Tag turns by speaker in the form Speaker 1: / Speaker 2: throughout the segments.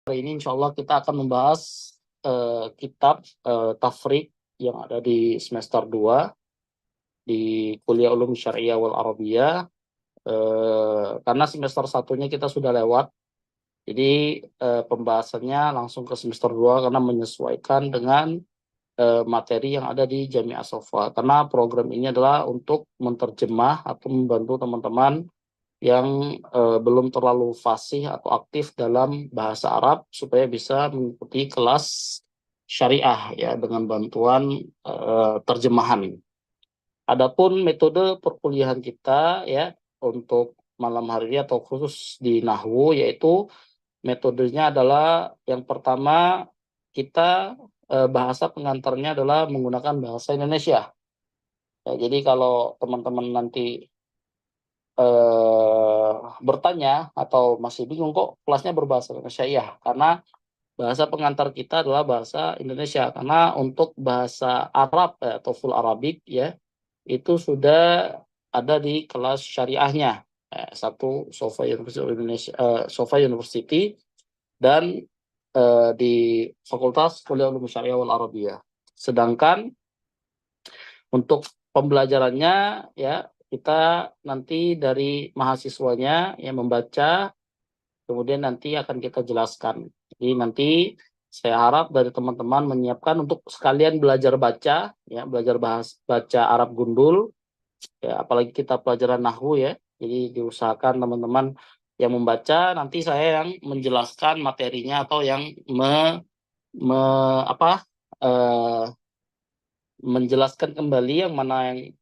Speaker 1: Hari ini insya Allah kita akan membahas kitab Tafriq yang ada di semester 2 di Kuliah Ulum Syariah wal Arabiyah. Karena semester satunya kita sudah lewat, jadi pembahasannya langsung ke semester 2 karena menyesuaikan dengan materi yang ada di Jami'ah Shafa. Karena program ini adalah untuk menerjemah atau membantu teman-teman yang belum terlalu fasih atau aktif dalam bahasa Arab supaya bisa mengikuti kelas syariah ya dengan bantuan terjemahan. Adapun metode perkuliahan kita ya untuk malam hari ini atau khusus di Nahwu, yaitu metodenya adalah yang pertama kita bahasa pengantarnya adalah menggunakan bahasa Indonesia. Ya, jadi kalau teman-teman nanti bertanya atau masih bingung kok kelasnya berbahasa Indonesia, ya karena bahasa pengantar kita adalah bahasa Indonesia. Karena untuk bahasa Arab atau full Arabic ya itu sudah ada di kelas syariahnya, satu Sofa University Indonesia, Sofa University, dan di Fakultas Kuliah Ulum Syariah wal Arabiyah. Sedangkan untuk pembelajarannya ya kita nanti dari mahasiswanya yang membaca, kemudian nanti akan kita jelaskan. Jadi nanti saya harap dari teman-teman menyiapkan untuk sekalian belajar baca, ya belajar baca Arab gundul, ya apalagi kita pelajaran nahwu ya. Jadi diusahakan teman-teman yang membaca, nanti saya yang menjelaskan materinya atau yang me, apa eh, menjelaskan kembali yang mana yang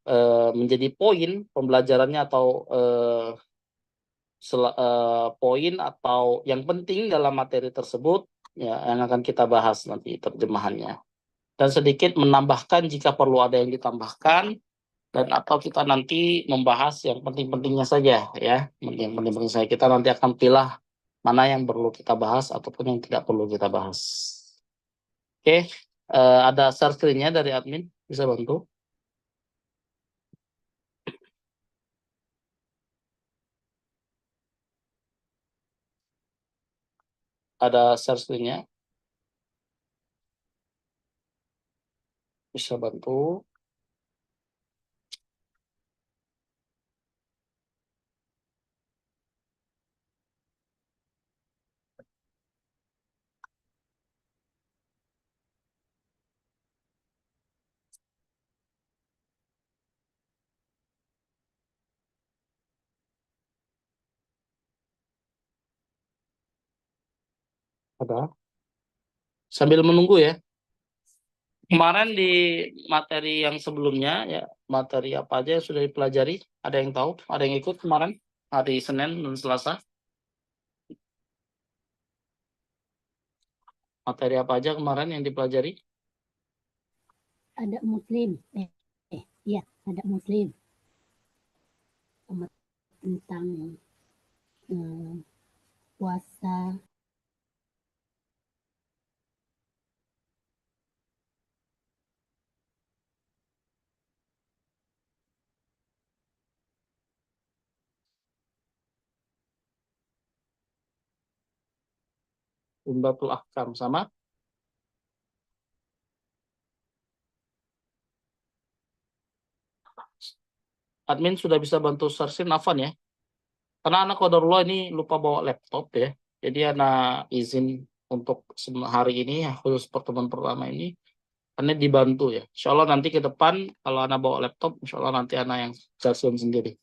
Speaker 1: menjadi poin pembelajarannya atau poin atau yang penting dalam materi tersebut ya yang akan kita bahas nanti terjemahannya, dan sedikit menambahkan jika perlu ada yang ditambahkan, dan atau kita nanti membahas yang penting-pentingnya saja ya. Yang penting-penting saja kita nanti akan pilih mana yang perlu kita bahas ataupun yang tidak perlu kita bahas. Oke, ada share screen-nya dari admin, bisa bantu? Ada share screen-nya, bisa bantu? Ada. Sambil menunggu ya. Kemarin di materi yang sebelumnya ya, materi apa aja yang sudah dipelajari? Ada yang tahu? Ada yang ikut kemarin hari Senin dan Selasa? Materi apa aja kemarin yang dipelajari?
Speaker 2: Ada muslim. Iya, ada muslim. Tentang puasa.
Speaker 1: Umdatul Ahkam sama admin sudah bisa bantu searching Afan ya. Karena anak kodarullah ini lupa bawa laptop ya. Jadi anak izin untuk hari ini ya, khusus pertemuan pertama ini anak dibantu ya. Insya Allah nanti ke depan kalau anak bawa laptop, insya Allah nanti anak yang searching sendiri.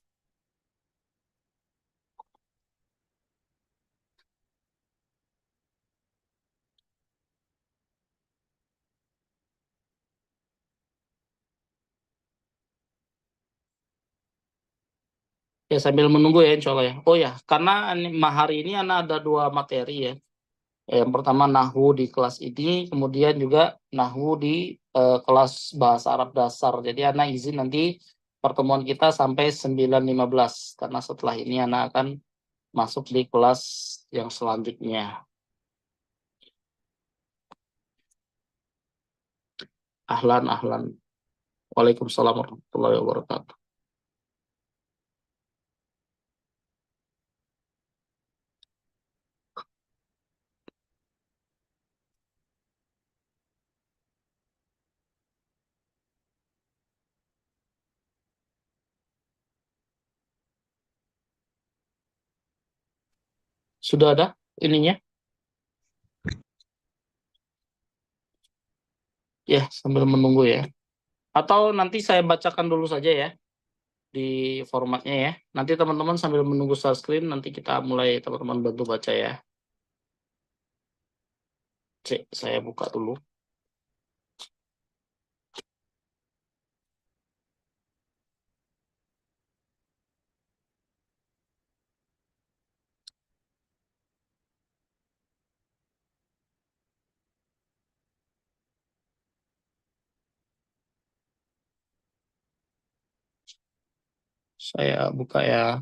Speaker 1: Ya sambil menunggu ya insya Allah ya. Oh ya, karena hari ini anak ada dua materi ya. Yang pertama nahwu di kelas ini, kemudian juga nahwu di kelas bahasa Arab dasar. Jadi anak izin nanti pertemuan kita sampai 9.15 karena setelah ini anak akan masuk di kelas yang selanjutnya. Ahlan, ahlan. Waalaikumsalam warahmatullahi wabarakatuh. Sudah ada ininya? Ya, sambil menunggu ya. Atau nanti saya bacakan dulu saja ya di formatnya ya. Nanti teman-teman sambil menunggu share screen, nanti kita mulai teman-teman bantu baca ya. Cek, saya buka dulu. Saya buka ya.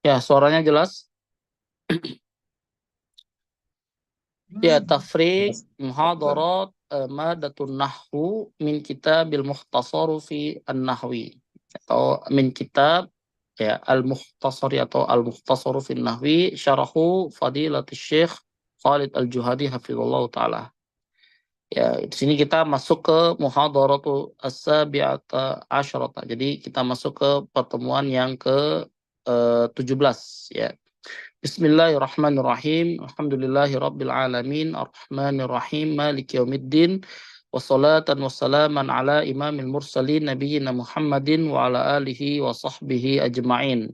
Speaker 1: Ya, suaranya jelas. Ya, tafriq muhadarat madatun nahwu min kitabil mukhtasaru fi an-nahwi atau min kitab ya al-mukhtasari atau al-mukhtasaru fi an-nahwi syarahu fadilatul syekh Khalid Al-Juhadi hafizallahu taala. Ya, di sini kita masuk ke muhadaratu as-sabi'ata asyarata. Jadi kita masuk ke pertemuan yang ke 17 ya. Bismillahirrahmanirrahim. Alhamdulillahi rabbil alamin. Ar-Rahmanir-Rahim. Maliki yaumiddin. Wassalatan wassalaman ala imamil mursalin nabiyyina Muhammadin wa ala alihi wa sahbihi ajma'in.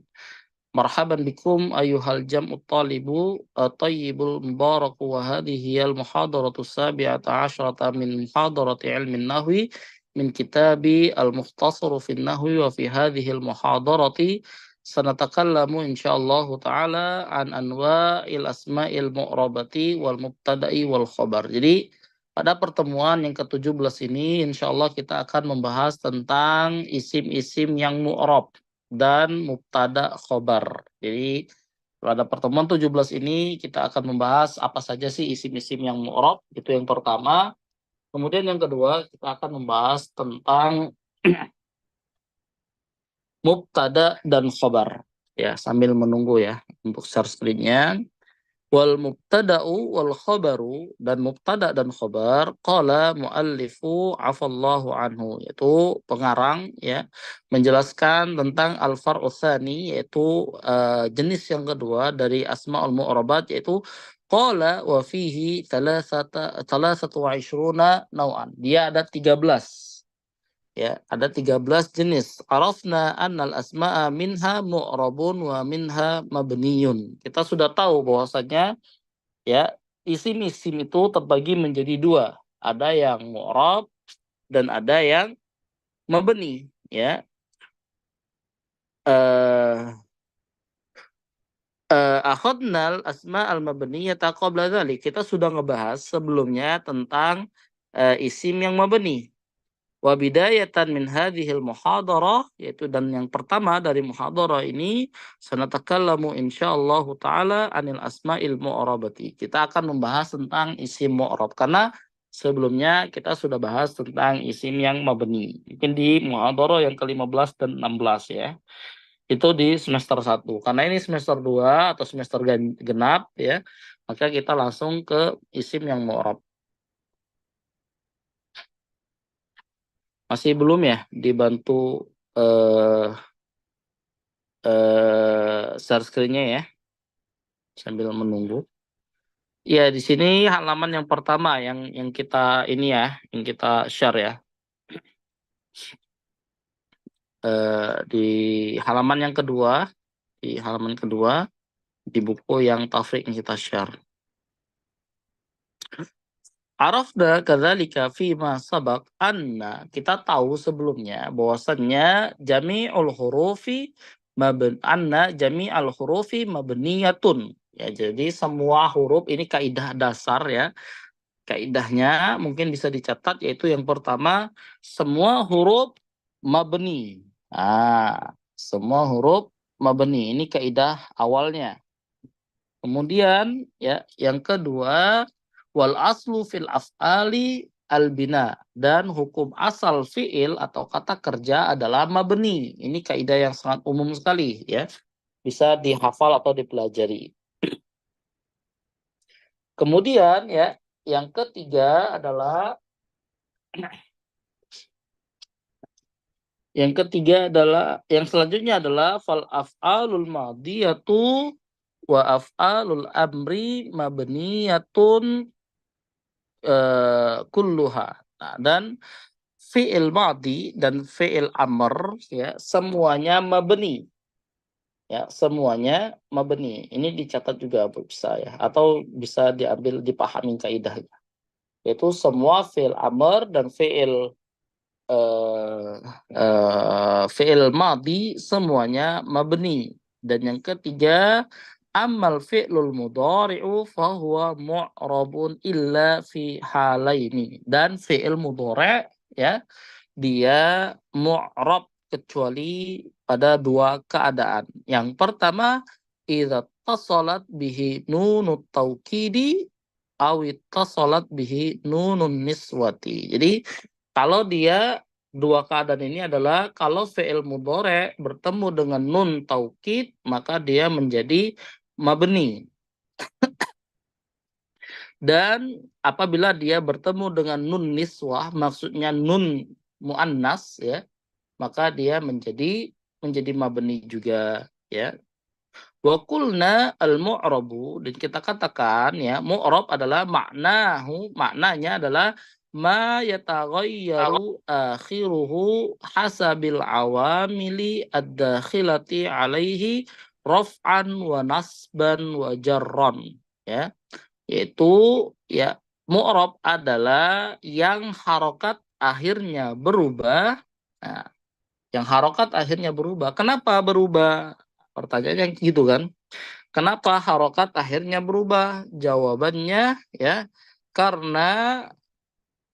Speaker 1: Marhaban bikum ayuhal jam'ut talibu tayyibul mubaraku wa hadhihi al muhadaratu sabi'ata asyrata min muhadarati ilmin nahwi min kitabi al mukhtasar fi nahwi wa fi hadhihi al muhadarati sanatakallamu insyaallah ta'ala an anwa'il asma'il mu'rabati wal mubtada'i wal khabar. Jadi pada pertemuan yang ke-17 ini insyaallah kita akan membahas tentang isim-isim yang mu'rab dan mubtada khobar. Jadi pada pertemuan 17 ini kita akan membahas apa saja sih isim-isim yang mu'rab, itu yang pertama. Kemudian yang kedua kita akan membahas tentang mubtada dan khobar. Ya, sambil menunggu ya untuk share screen-nya. Wal mubtada'u wal khabaru, dan mubtada dan khabar qala muallifu afallahu anhu, yaitu pengarang ya menjelaskan tentang al far'u tsani, yaitu jenis yang kedua dari asmaul mu'rabat, yaitu qala wa fihi thalathatu wa ishruna naw'an. Dia ada 13 ya, ada 13 jenis. Arafna annal asma'a minha mu'rabun wa minha mabniyun. Kita sudah tahu bahwasanya ya isim-isim itu terbagi menjadi dua. Ada yang mu'rab dan ada yang mabni ya. Akhadnal asma al-mabniyata qabla dzalik. Kita sudah ngebahas sebelumnya tentang isim yang mabni. Wa bidayatan min hadhil muhadarah, yaitu dan yang pertama dari muhadarah ini sanatakallamu insyaallah taala anil asmail mu'rabati. Kita akan membahas tentang isim mu'rab karena sebelumnya kita sudah bahas tentang isim yang mabni. Mungkin di muhadarah yang ke-15 dan 16 ya. Itu di semester 1. Karena ini semester 2 atau semester genap ya, maka kita langsung ke isim yang mu'rab. Masih belum ya dibantu share screen-nya ya sambil menunggu. Ya, di sini halaman yang pertama yang kita ini ya, yang kita share ya. Di halaman yang kedua, di buku yang Tafrik yang kita share. Arafna kadzalika fima sabaq anna, kita tahu sebelumnya bahwasannya jami'ul hurufi anna jami'al hurufi mabniyatun. Ya, jadi semua huruf ini kaidah dasar ya. Kaidahnya mungkin bisa dicatat, yaitu yang pertama semua huruf mabni. Semua huruf mabni ini kaidah awalnya. Kemudian ya yang kedua wal aslu fil af'ali al-bina, dan hukum asal fiil atau kata kerja adalah mabni. Ini kaidah yang sangat umum sekali ya. Bisa dihafal atau dipelajari. Kemudian ya, yang ketiga adalah yang selanjutnya adalah fal af'alul madiyatu wa af'alul amri mabniyatun kulluha. Nah, dan fi'il madi dan fi'il amr ya semuanya mabni. Ya, semuanya mabni. Ini dicatat juga bisa ya, atau bisa diambil dipahami kaidahnya. Yaitu semua fi'il amr dan fi'il madi semuanya mabni. Dan yang ketiga, amal fi'lul mudhari'u fahuwa mu'rabun illa fi halaini. Dan fi'il mudhari' ya, dia mu'rab kecuali pada dua keadaan. Yang pertama, idza tasalat bihi nunut taukidi aw tasalat bihi nunun niswati. Jadi kalau dia dua keadaan ini adalah kalau fi'il mudhari bertemu dengan nun taukid maka dia menjadi mabni. Dan apabila dia bertemu dengan nun niswah maksudnya nun muannas ya, maka dia menjadi mabni juga ya. Wa qulna al-mu'rabu, dan kita katakan ya, mu'rab adalah maknanya adalah ma yataghayyaru akhiruhu hasabil awamili ad-dakhilati alaihi raf'an wa nasban wa jarran ya, yaitu ya mu'rab adalah yang harokat akhirnya berubah. Nah, yang harokat akhirnya berubah. Kenapa berubah? Pertanyaannya gitu kan. Kenapa harokat akhirnya berubah? Jawabannya ya, karena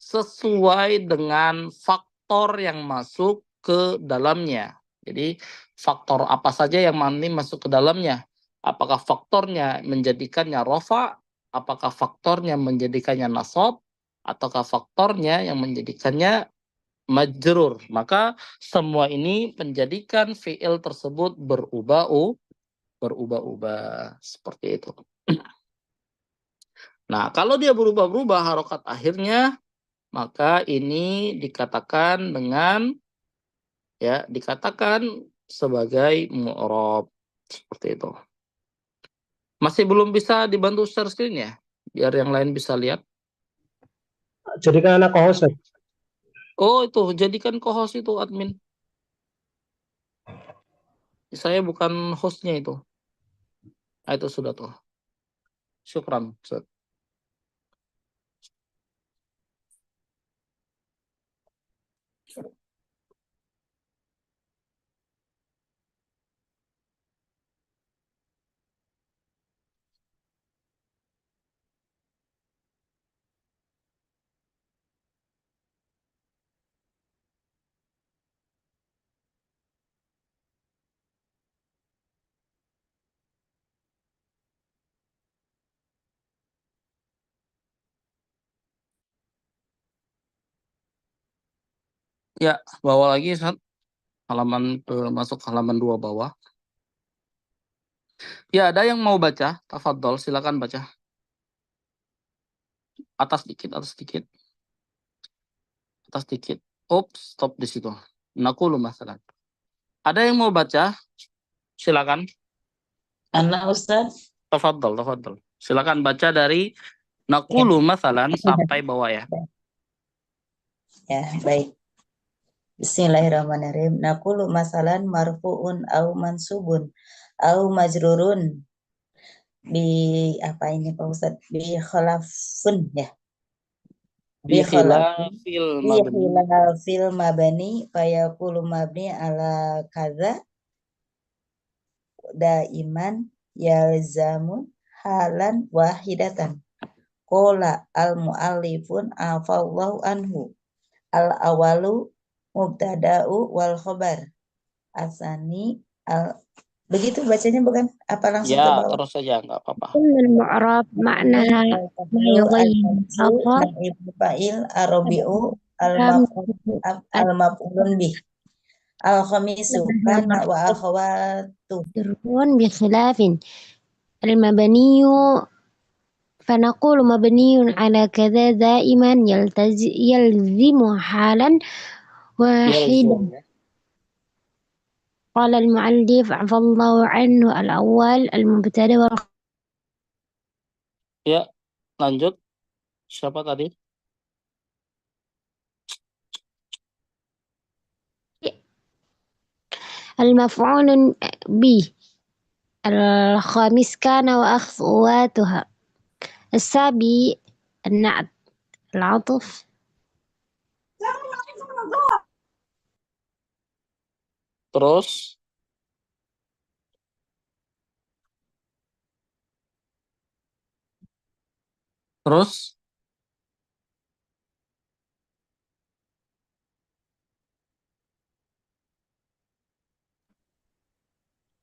Speaker 1: sesuai dengan faktor yang masuk ke dalamnya. Jadi faktor apa saja yang nanti masuk ke dalamnya? Apakah faktornya menjadikannya rofa? Apakah faktornya menjadikannya nasab? Ataukah faktornya yang menjadikannya majrur? Maka semua ini menjadikan fiil tersebut berubah-ubah seperti itu. Nah, kalau dia berubah-ubah harokat akhirnya, maka ini dikatakan sebagai mu'rab seperti itu. Masih belum bisa dibantu share screen ya, biar yang lain bisa lihat.
Speaker 3: Jadikan anak co-host.
Speaker 1: Oh itu, jadikan co-host itu admin. Saya bukan hostnya itu. Nah, itu sudah tuh. Syukran. Ya, bawa lagi Ustaz. Masuk halaman 2 bawah. Ya, ada yang mau baca? Tafadhol, silakan baca. Atas dikit. Atas dikit. Oops, stop di situ. Naqulu masalan. Ada yang mau baca? Silakan.
Speaker 4: Anak Ustaz.
Speaker 1: Tafadhol. Silakan baca dari naqulu masalan sampai bawah ya.
Speaker 4: Ya, baik. Bismillahirrahmanirrahim. Naqulu masalan marfu'un au mansubun au majrurun bi apa ini Pak Ustaz? Bi khalafun ya. Bi khilafil mabni fayaqulu mabni ala kadza daiman yalzamu halan wahidatan. Qala al muallifun afallahu anhu. Al awalu mubtada'u wal khabar asani al Begitu bacanya bukan? Apa langsung ke
Speaker 1: Ya,
Speaker 4: bawah?
Speaker 1: terus saja, nggak apa-apa.
Speaker 2: قلنا المعرب معناها ما يغير
Speaker 4: Al-faslu,
Speaker 2: الخبر
Speaker 4: naibul fa'il, arabi'u,
Speaker 2: كم
Speaker 4: al-maf'ulun bih. Al-khamisu, kana wa akhawatu.
Speaker 2: يكون بخلاف المبني فنقول مبني على كذا دائما يلزم حالا واحدا.
Speaker 1: Yalzum.
Speaker 2: قال المؤلف عفى الله عنه الأول المبتدأ
Speaker 1: Ya, lanjut. Siapa tadi?
Speaker 2: المفعول به. الخامس كان وأخواتها. السابع النعت العطف.
Speaker 1: Terus, terus,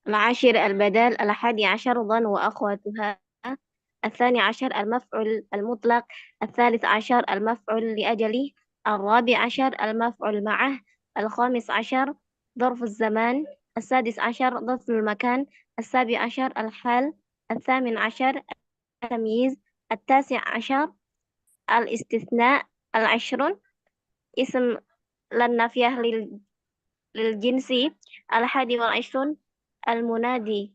Speaker 5: العاشر البدال. الحادي عشر ظن وأخواتها. الثاني عشر المفعول المطلق. الثالث عشر المفعول لأجله. الرابع عشر المفعول معه. الخامس عشر ظرف الزمان. السادس عشر ظرف المكان. السابع عشر الحال. الثامن عشر التمييز. التاسع عشر الاستثناء. العشرون اسم للنافية للجنس. الحادي والعشرون المنادي.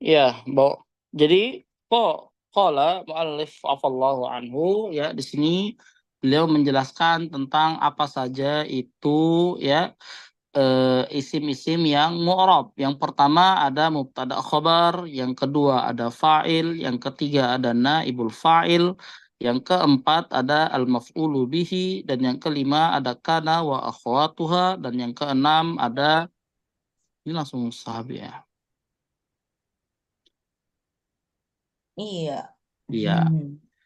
Speaker 1: ya, jadi qala mu'allif afallahu anhu ya di sini beliau menjelaskan tentang apa saja itu ya isim-isim yang mu'rab. Yang pertama ada mubtada khabar, yang kedua ada fa'il, yang ketiga ada naibul fa'il, yang keempat ada al-maf'ulu bihi, dan yang kelima ada kana wa akhwatuha, dan yang keenam ada ini langsung sahabi ya.
Speaker 4: Iya.
Speaker 1: Iya.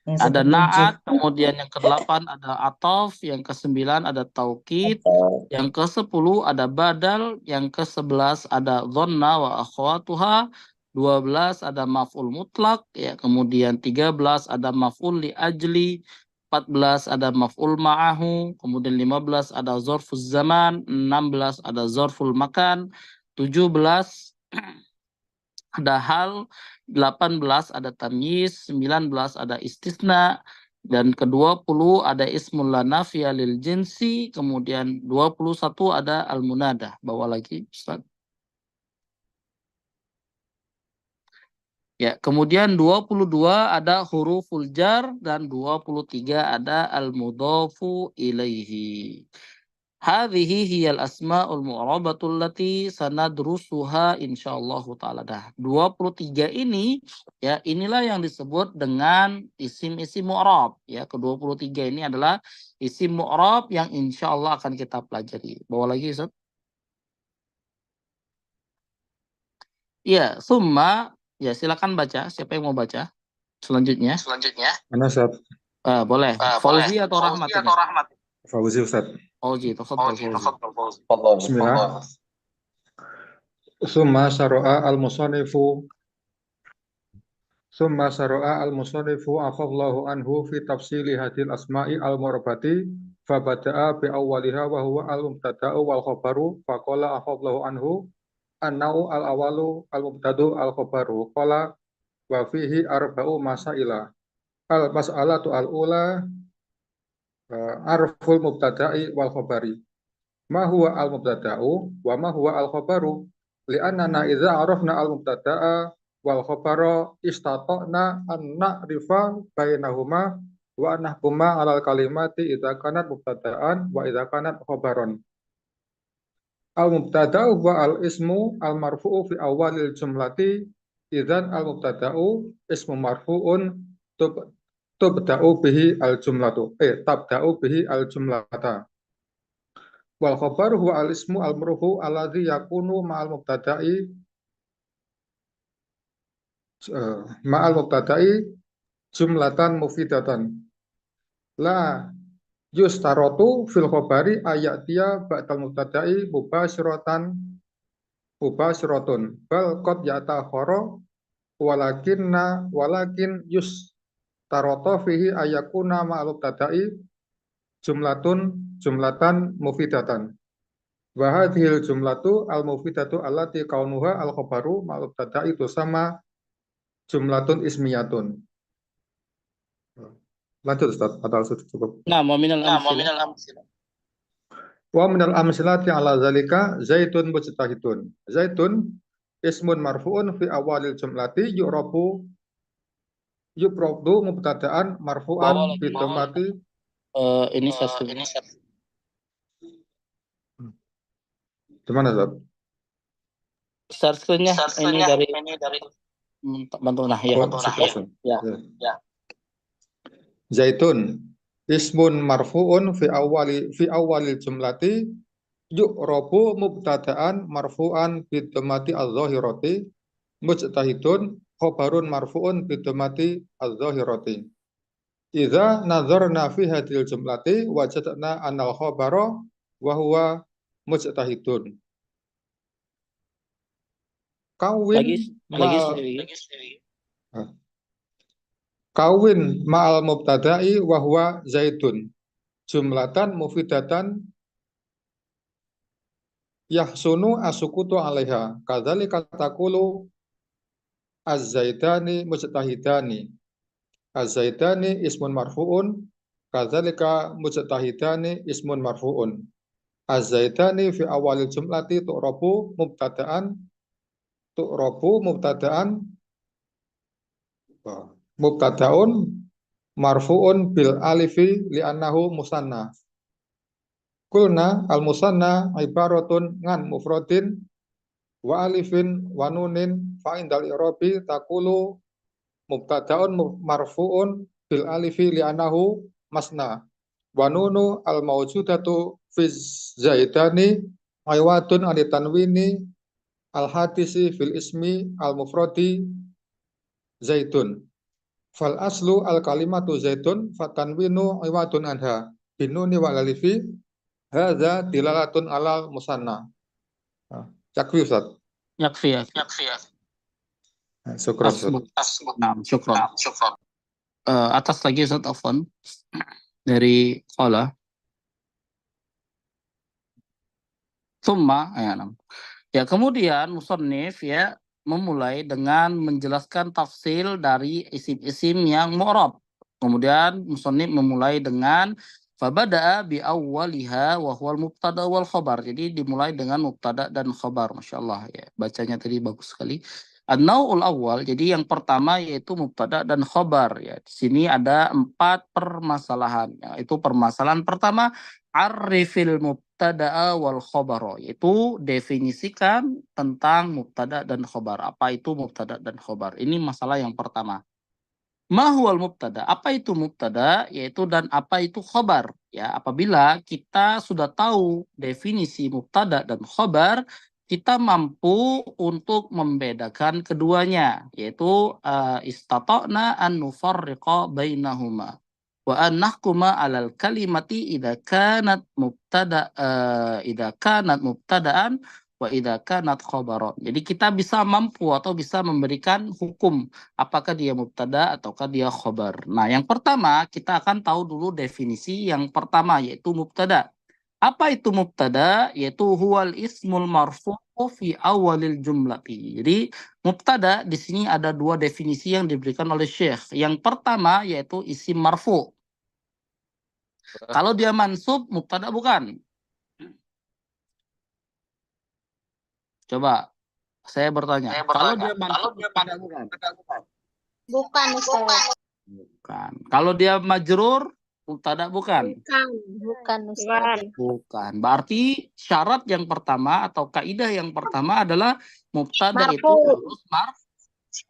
Speaker 4: Yang
Speaker 1: Ada
Speaker 4: seperti
Speaker 1: naat,
Speaker 4: juf
Speaker 1: kemudian yang ke-8 ada atof, yang ke-9 ada taukid,
Speaker 4: atau
Speaker 1: yang ke-10 ada badal, yang ke-11 ada dhonna wa akhwatuha, 12 ada maf'ul mutlak, ya, kemudian 13 ada maf'ul li ajli, 14 ada maf'ul ma'ahu, kemudian 15 ada zorfuz zaman, 16 ada zorful makan, 17 ada hal, 18 ada tamyiz, 19 ada istisna, dan ke-20 ada ismul la nafiya lil jinsi, kemudian 21 ada al-munadah. Bawa lagi, Ustaz. Ya, kemudian 22 ada huruful jar dan 23 ada al-mudhafu ilaihi. Hadhihi hiyal asma'ul mu'rabatul lati sanadrusuha insyaallah taala. Dah 23 ini ya inilah yang disebut dengan isim-isim mu'rab ya. Ke-23 ini adalah isim mu'rab yang insyaallah akan kita pelajari. Bawa lagi Ustaz. Ya, summa ya silakan baca siapa yang mau baca selanjutnya.
Speaker 3: Mana Ustaz?
Speaker 1: Boleh. Fauzi atau Rahmat ini?
Speaker 3: Fauzi Ustaz.
Speaker 1: Fauzi, tafadhal Fauzi.
Speaker 3: Bismillah. Summa syara'a al-musannifu afallahu anhu fi tafsili hadil asma'i al-mu'rabati fabada'a bi awwaliha wa huwa al-mubtada'u wal khabaru faqala afallahu anhu annau al-awalu al-mubtada'u al-khabaru qala wa fihi arba'u masaila al-mas'alatu al-ula arful mubtada'i wal khabari ma huwa al-mubtada'u wa ma huwa al-khabaru li'annana idza arafna al-mubtada'a wal khabara istata'na an na'rifa bainahuma wa nahkuma 'alal kalimati idza kanat mubtada'an wa idza kanat khabaran. Al-mubtada'u wa al-ismu al-marfu'u fi awalil jumlati idzan al-mubtada'u ismu marfu'un tabda'u bihi al-jumlata. Wal khabaru huwa al-ismu al-marfu alladhi yakunu ma'al mubtada'i jumlatan mufidatan. La yustarotu fil khabari ayatiya ba'dal mubtada'i mubashiratan mubasyiratun bal qad yatakhara walakin yus tarata fihi ayakuna ma'al mubtada'i jumlatan mufidatan. Wa hadhil jumlatu al mufidatu allati kaunuha al khabaru ma'al mubtada'i tusamma jumlatun ismiyatun. Lanjut Ustaz, atau sudah cukup?
Speaker 1: Nah, wa minal amsilah.
Speaker 3: Wa minal amsilati ala zalika zaitun mujtahidun. Zaitun ismun marfu'un fi awalil jumlati yu'rabu mubtada'an marfu'an bi dhammati.
Speaker 1: Ini satu.
Speaker 3: Di mana Ustaz?
Speaker 1: Share screen-nya ini dari bantu nah ya. Ya.
Speaker 3: Zaitun ismun marfu'un fi awalil jumlati yu'rabu mubtada'an marfu'an bi dhammati adh-dhahirati mujtahidun khabarun marfu'un bi dhammati adh-dhahirati. Idza nazarna fi hadhil jumlati wajadna anal khabara wa huwa mujtahidun. Kawin ma'al mubtada'i wa huwa zaitun jumlatan mufidatan yahsunu asukutu alaiha kadzalika taqulu az-zaitani mujtahidani. Az-zaitani ismun marfu'un kadzalika mujtahidani ismun marfu'un. Az-zaitani fi awalil jumlati tu'rabu mubtada'un marfu'un bil alifi li'annahu musanna. Kulna al musanna ibaratun ngan mufradin wa alifin wa nunin fa indal i'rabi taqulu mubtada'un marfu'un bil alifi li'annahu masna wa nunu al mawjudatu fi zaitani ayatun an tanwini al hadisi fil ismi al mufradi zaitun. Fal aslu al kalimatu zaitun fatanwinu iwadun anha binuni wal alifi hadza dilalatun alal musanna. Yakfi Ustaz.
Speaker 1: Yakfi ya.
Speaker 3: Syukran Ustaz.
Speaker 1: Nah, syukran. Atas lagi Ustaz Afwan dari Qala. Summa ya kemudian musannif ya memulai dengan menjelaskan tafsil dari isim-isim yang mu'rab. Kemudian musannif memulai dengan fabada'a bi awwaliha wa huwal mubtada wal khabar. Jadi dimulai dengan mubtada dan khabar. Masyaallah ya. Bacanya tadi bagus sekali. An-nau'ul awwal, jadi yang pertama yaitu mubtada dan khabar ya. Di sini ada 4 permasalahan. Yaitu permasalahan pertama arifil mubtada'a wal khabara, yaitu definisikan tentang mubtada dan khabar. Apa itu mubtada dan khabar? Ini masalah yang pertama. Mahwal mubtada, apa itu mubtada, yaitu dan apa itu khabar. Ya, apabila kita sudah tahu definisi mubtada dan khabar, kita mampu untuk membedakan keduanya, yaitu istata'na an nufarriqa bainahuma wa an nahkuma 'alal kalimati idza kanat mubtada'an wa idza kanat khabaran. Jadi kita bisa mampu atau bisa memberikan hukum apakah dia mubtada ataukah dia khabar. Nah, yang pertama kita akan tahu dulu definisi yang pertama yaitu mubtada. Apa itu mubtada? Yaitu huwal ismul marfu' fi awalil jumlati. Jadi mubtada di sini ada 2 definisi yang diberikan oleh Syekh. Yang pertama yaitu isim marfu'. Kalau dia mansub, mubtada bukan. Coba saya bertanya. Kalau dia mansub, mubtada bukan.
Speaker 5: Bukan, Ustaz.
Speaker 1: Bukan. Kalau dia majrur, mubtada bukan.
Speaker 5: Bukan, Ustaz.
Speaker 1: Bukan. Berarti syarat yang pertama atau kaidah yang pertama adalah mubtada itu harus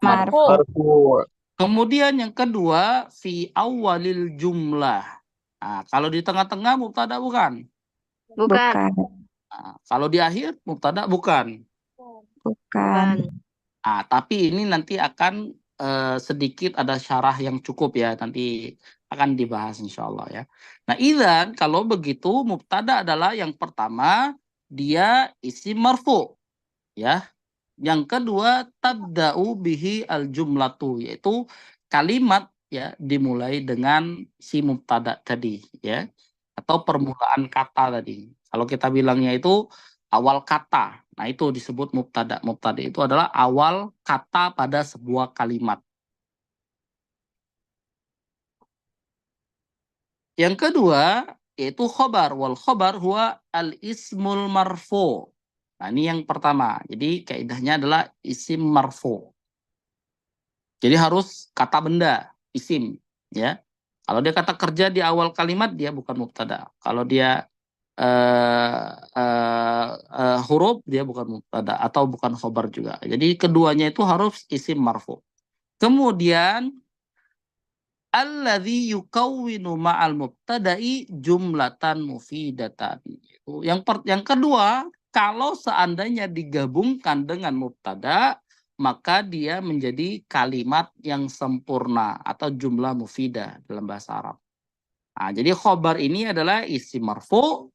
Speaker 1: marfu. Kemudian yang kedua fi awalil jumlah. Nah, kalau di tengah-tengah mubtada bukan.
Speaker 5: Bukan.
Speaker 1: Nah, kalau di akhir mubtada bukan. Nah, tapi ini nanti akan sedikit ada syarah yang cukup ya, nanti akan dibahas insyaallah ya. Nah, idzan kalau begitu mubtada adalah yang pertama dia isim marfu. Ya. Yang kedua, tabda'u bihi al-jumlatu, yaitu kalimat ya dimulai dengan si mubtada tadi ya, atau permulaan kata tadi. Kalau kita bilangnya itu awal kata. Nah, itu disebut mubtada. Mubtada itu adalah awal kata pada sebuah kalimat. Yang kedua, yaitu khobar. Wal khobar huwa al-ismul marfu. Nah, ini yang pertama. Jadi kaidahnya adalah isim marfu. Jadi harus kata benda, isim, ya. Kalau dia kata kerja di awal kalimat, dia bukan mubtada. Kalau dia huruf, dia bukan mubtada atau bukan khobar juga. Jadi keduanya itu harus isim marfu. Kemudian alladzi yukawwinu ma'al mubtada'i jumlatan mufidatan. Yang kedua, kalau seandainya digabungkan dengan mubtada, maka dia menjadi kalimat yang sempurna atau jumlah mufidah dalam bahasa Arab. Nah, jadi khobar ini adalah isim marfu.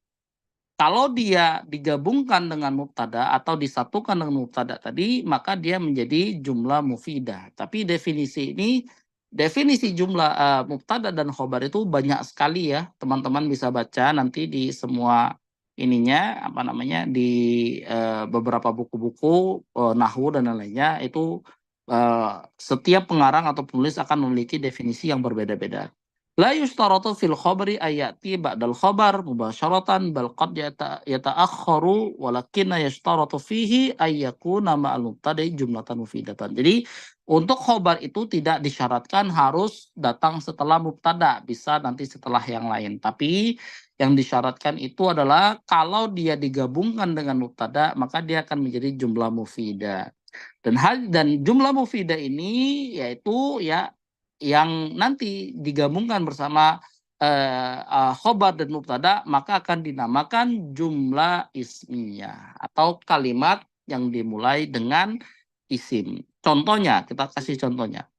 Speaker 1: Kalau dia digabungkan dengan mubtada atau disatukan dengan mubtada tadi, maka dia menjadi jumlah mufidah. Tapi definisi jumlah mubtada dan khobar itu banyak sekali ya. Teman-teman bisa baca nanti di semua ininya apa namanya di beberapa buku-buku nahwu dan lain-lainnya itu setiap pengarang atau penulis akan memiliki definisi yang berbeda-beda. La yushtaratu fil khabari ayati ba'dal khabar mubasyaratan bal qad yata'akhkharu walakinna yushtaratu fihi ayyakuna ma'al mubtada'i jumlatan mufidatan. Jadi untuk khobar itu tidak disyaratkan harus datang setelah mubtada, bisa nanti setelah yang lain. Tapi yang disyaratkan itu adalah kalau dia digabungkan dengan mubtada, maka dia akan menjadi jumlah mufidah. Dan jumlah mufidah ini yaitu ya yang nanti digabungkan bersama khobar dan mubtada, maka akan dinamakan jumlah ismiyah atau kalimat yang dimulai dengan isim. Contohnya, kita kasih contohnya.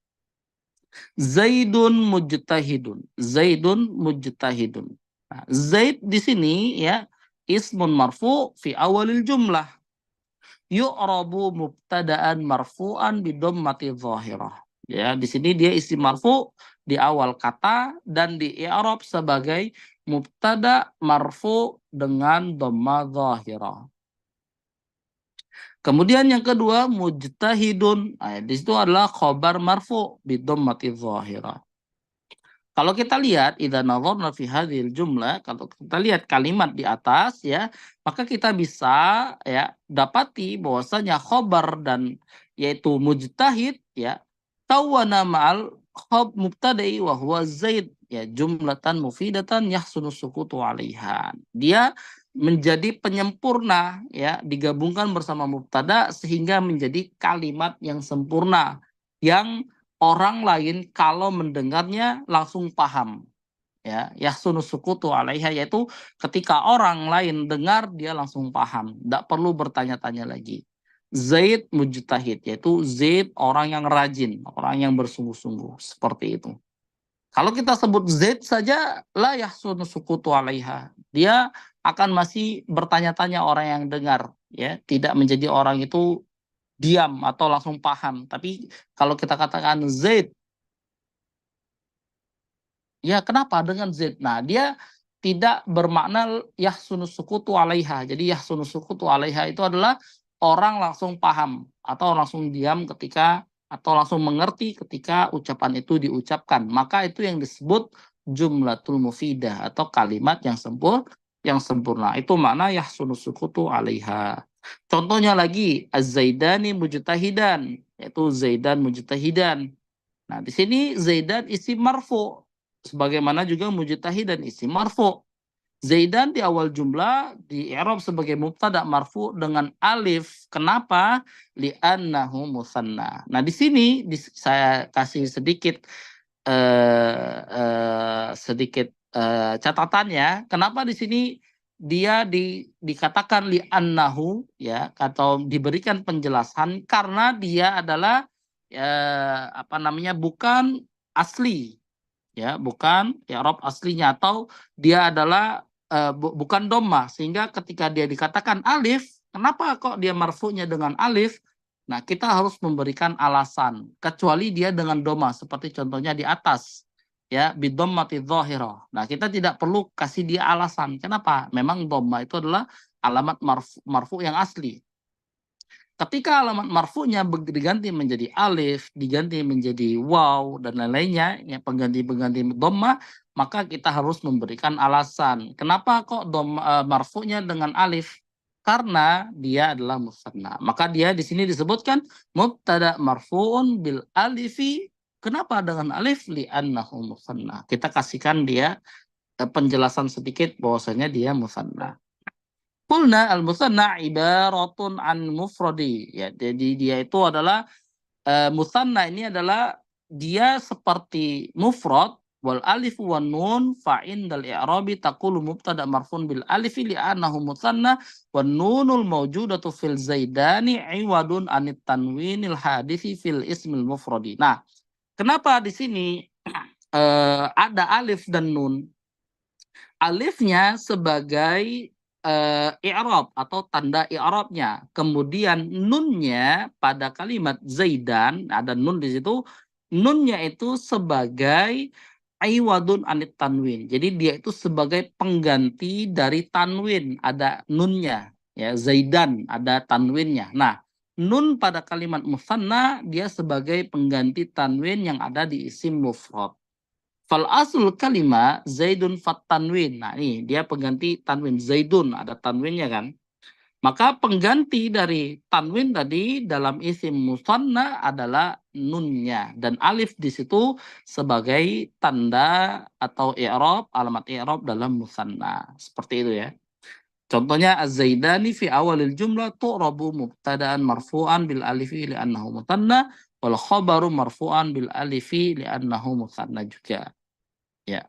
Speaker 1: Zaidun mujtahidun. Zaidun mujtahidun. Nah, Zaid di sini ya ismun marfu fi awalil jumlah. Yu'rabu mubtada'an marfu'an bidommati dhahirah. Ya, di sini dia isim marfu di awal kata dan di i'rab sebagai mubtada marfu dengan dhamma dhahirah. Kemudian yang kedua mujtahidun. Nah, di situ adalah khobar marfu bidommati dhahirah. Kalau kita lihat idza nadharna fi hadhil jumlah, kalau kita lihat kalimat di atas ya, maka kita bisa ya dapati bahwasanya khobar dan yaitu mujtahid ya tawana ma'al khob mubtada'i wa huwa zaid ya jumlatan mufidatan yahsunu sukutu 'alaiha. Dia menjadi penyempurna ya digabungkan bersama mubtada sehingga menjadi kalimat yang sempurna yang orang lain kalau mendengarnya langsung paham ya yahsunu sukutu 'alaiha, yaitu ketika orang lain dengar dia langsung paham, tidak perlu bertanya-tanya lagi. Zaid mujtahid, yaitu Zaid orang yang rajin, orang yang bersungguh-sungguh, seperti itu. Kalau kita sebut Zaid saja la yahsunu sukutu 'alaiha, dia akan masih bertanya-tanya orang yang dengar ya, tidak menjadi orang itu diam atau langsung paham. Tapi kalau kita katakan Zaid, ya kenapa dengan Z? Nah, dia tidak bermakna yahsunu sukutu 'alaiha. Jadi yahsunu sukutu 'alaiha itu adalah orang langsung paham atau langsung diam ketika atau langsung mengerti ketika ucapan itu diucapkan. Maka itu yang disebut jumlatul mufidah atau kalimat yang sempurna. Itu makna yahsunu sukutu 'alaiha. Contohnya lagi az-zaidani mujtahidan, yaitu Zaidan mujtahidan. Nah, di sini Zaidan isim marfu, sebagaimana juga mujtahidan isim marfu. Zaidan di awal jumlah di i'rab sebagai mubtada marfu dengan alif. Kenapa? Li'annahu musanna. Nah, di sini saya kasih sedikit catatannya. Kenapa di sini dia dikatakan li'annahu ya atau diberikan penjelasan karena dia adalah bukan asli ya, bukan i'rab aslinya atau dia adalah bukan dhamma, sehingga ketika dia dikatakan alif Kenapa kok dia marfu'nya dengan alif? Nah, kita harus memberikan alasan. Kecuali dia dengan doma, seperti contohnya di atas. Ya, bidommati dhahirah. Nah, kita tidak perlu kasih dia alasan. Kenapa? Memang doma itu adalah alamat marfu yang asli. Ketika alamat marfu'nya diganti menjadi alif, diganti menjadi waw, dan lain-lainnya, ya, pengganti-pengganti dhamma, maka kita harus memberikan alasan. Kenapa kok marfu'nya dengan alif? Karena dia adalah musanna. Maka dia di sini disebutkan mubtada marfu'un bil alifi. Kenapa dengan alif? Li'annahu musanna. Kita kasihkan dia penjelasan sedikit bahwasanya dia musanna. Qulna al-musanna ibaratun an mufradi. Ya, jadi dia itu adalah musanna ini adalah dia seperti mufrad wal alif wan nun fa indal i'rabi taqulu mubtada marfun bil alif li'annahu musanna wan nunul mawjudatu fil zaidani iwadun anit tanwinil hadisi fil ismil mufradi. Nah, kenapa di sini ada alif dan nun? Alifnya sebagai i'rab atau tanda i'rabnya. Kemudian nunnya pada kalimat Zaidan, ada nun di situ, nunnya itu sebagai iwadun anit tanwin. Jadi dia itu sebagai pengganti dari tanwin, ada nunnya. Ya, Zaidan ada tanwinnya. Nah, nun pada kalimat musanna dia sebagai pengganti tanwin yang ada di isim mufrad. Fal asul kalima Zaidun fat tanwin. Nah, ini dia pengganti tanwin. Zaidun ada tanwinnya kan. Maka pengganti dari tanwin tadi dalam isim musanna adalah nunnya, dan alif di situ sebagai tanda atau i'rab, alamat i'rab dalam musanna. Seperti itu ya. Contohnya az-zaidani fi awalil jumlah tu'rabu mubtada'an marfu'an bil alifi li'annahu musanna wal khabaru marfu'an bil alifi li'annahu musanna juga. Ya.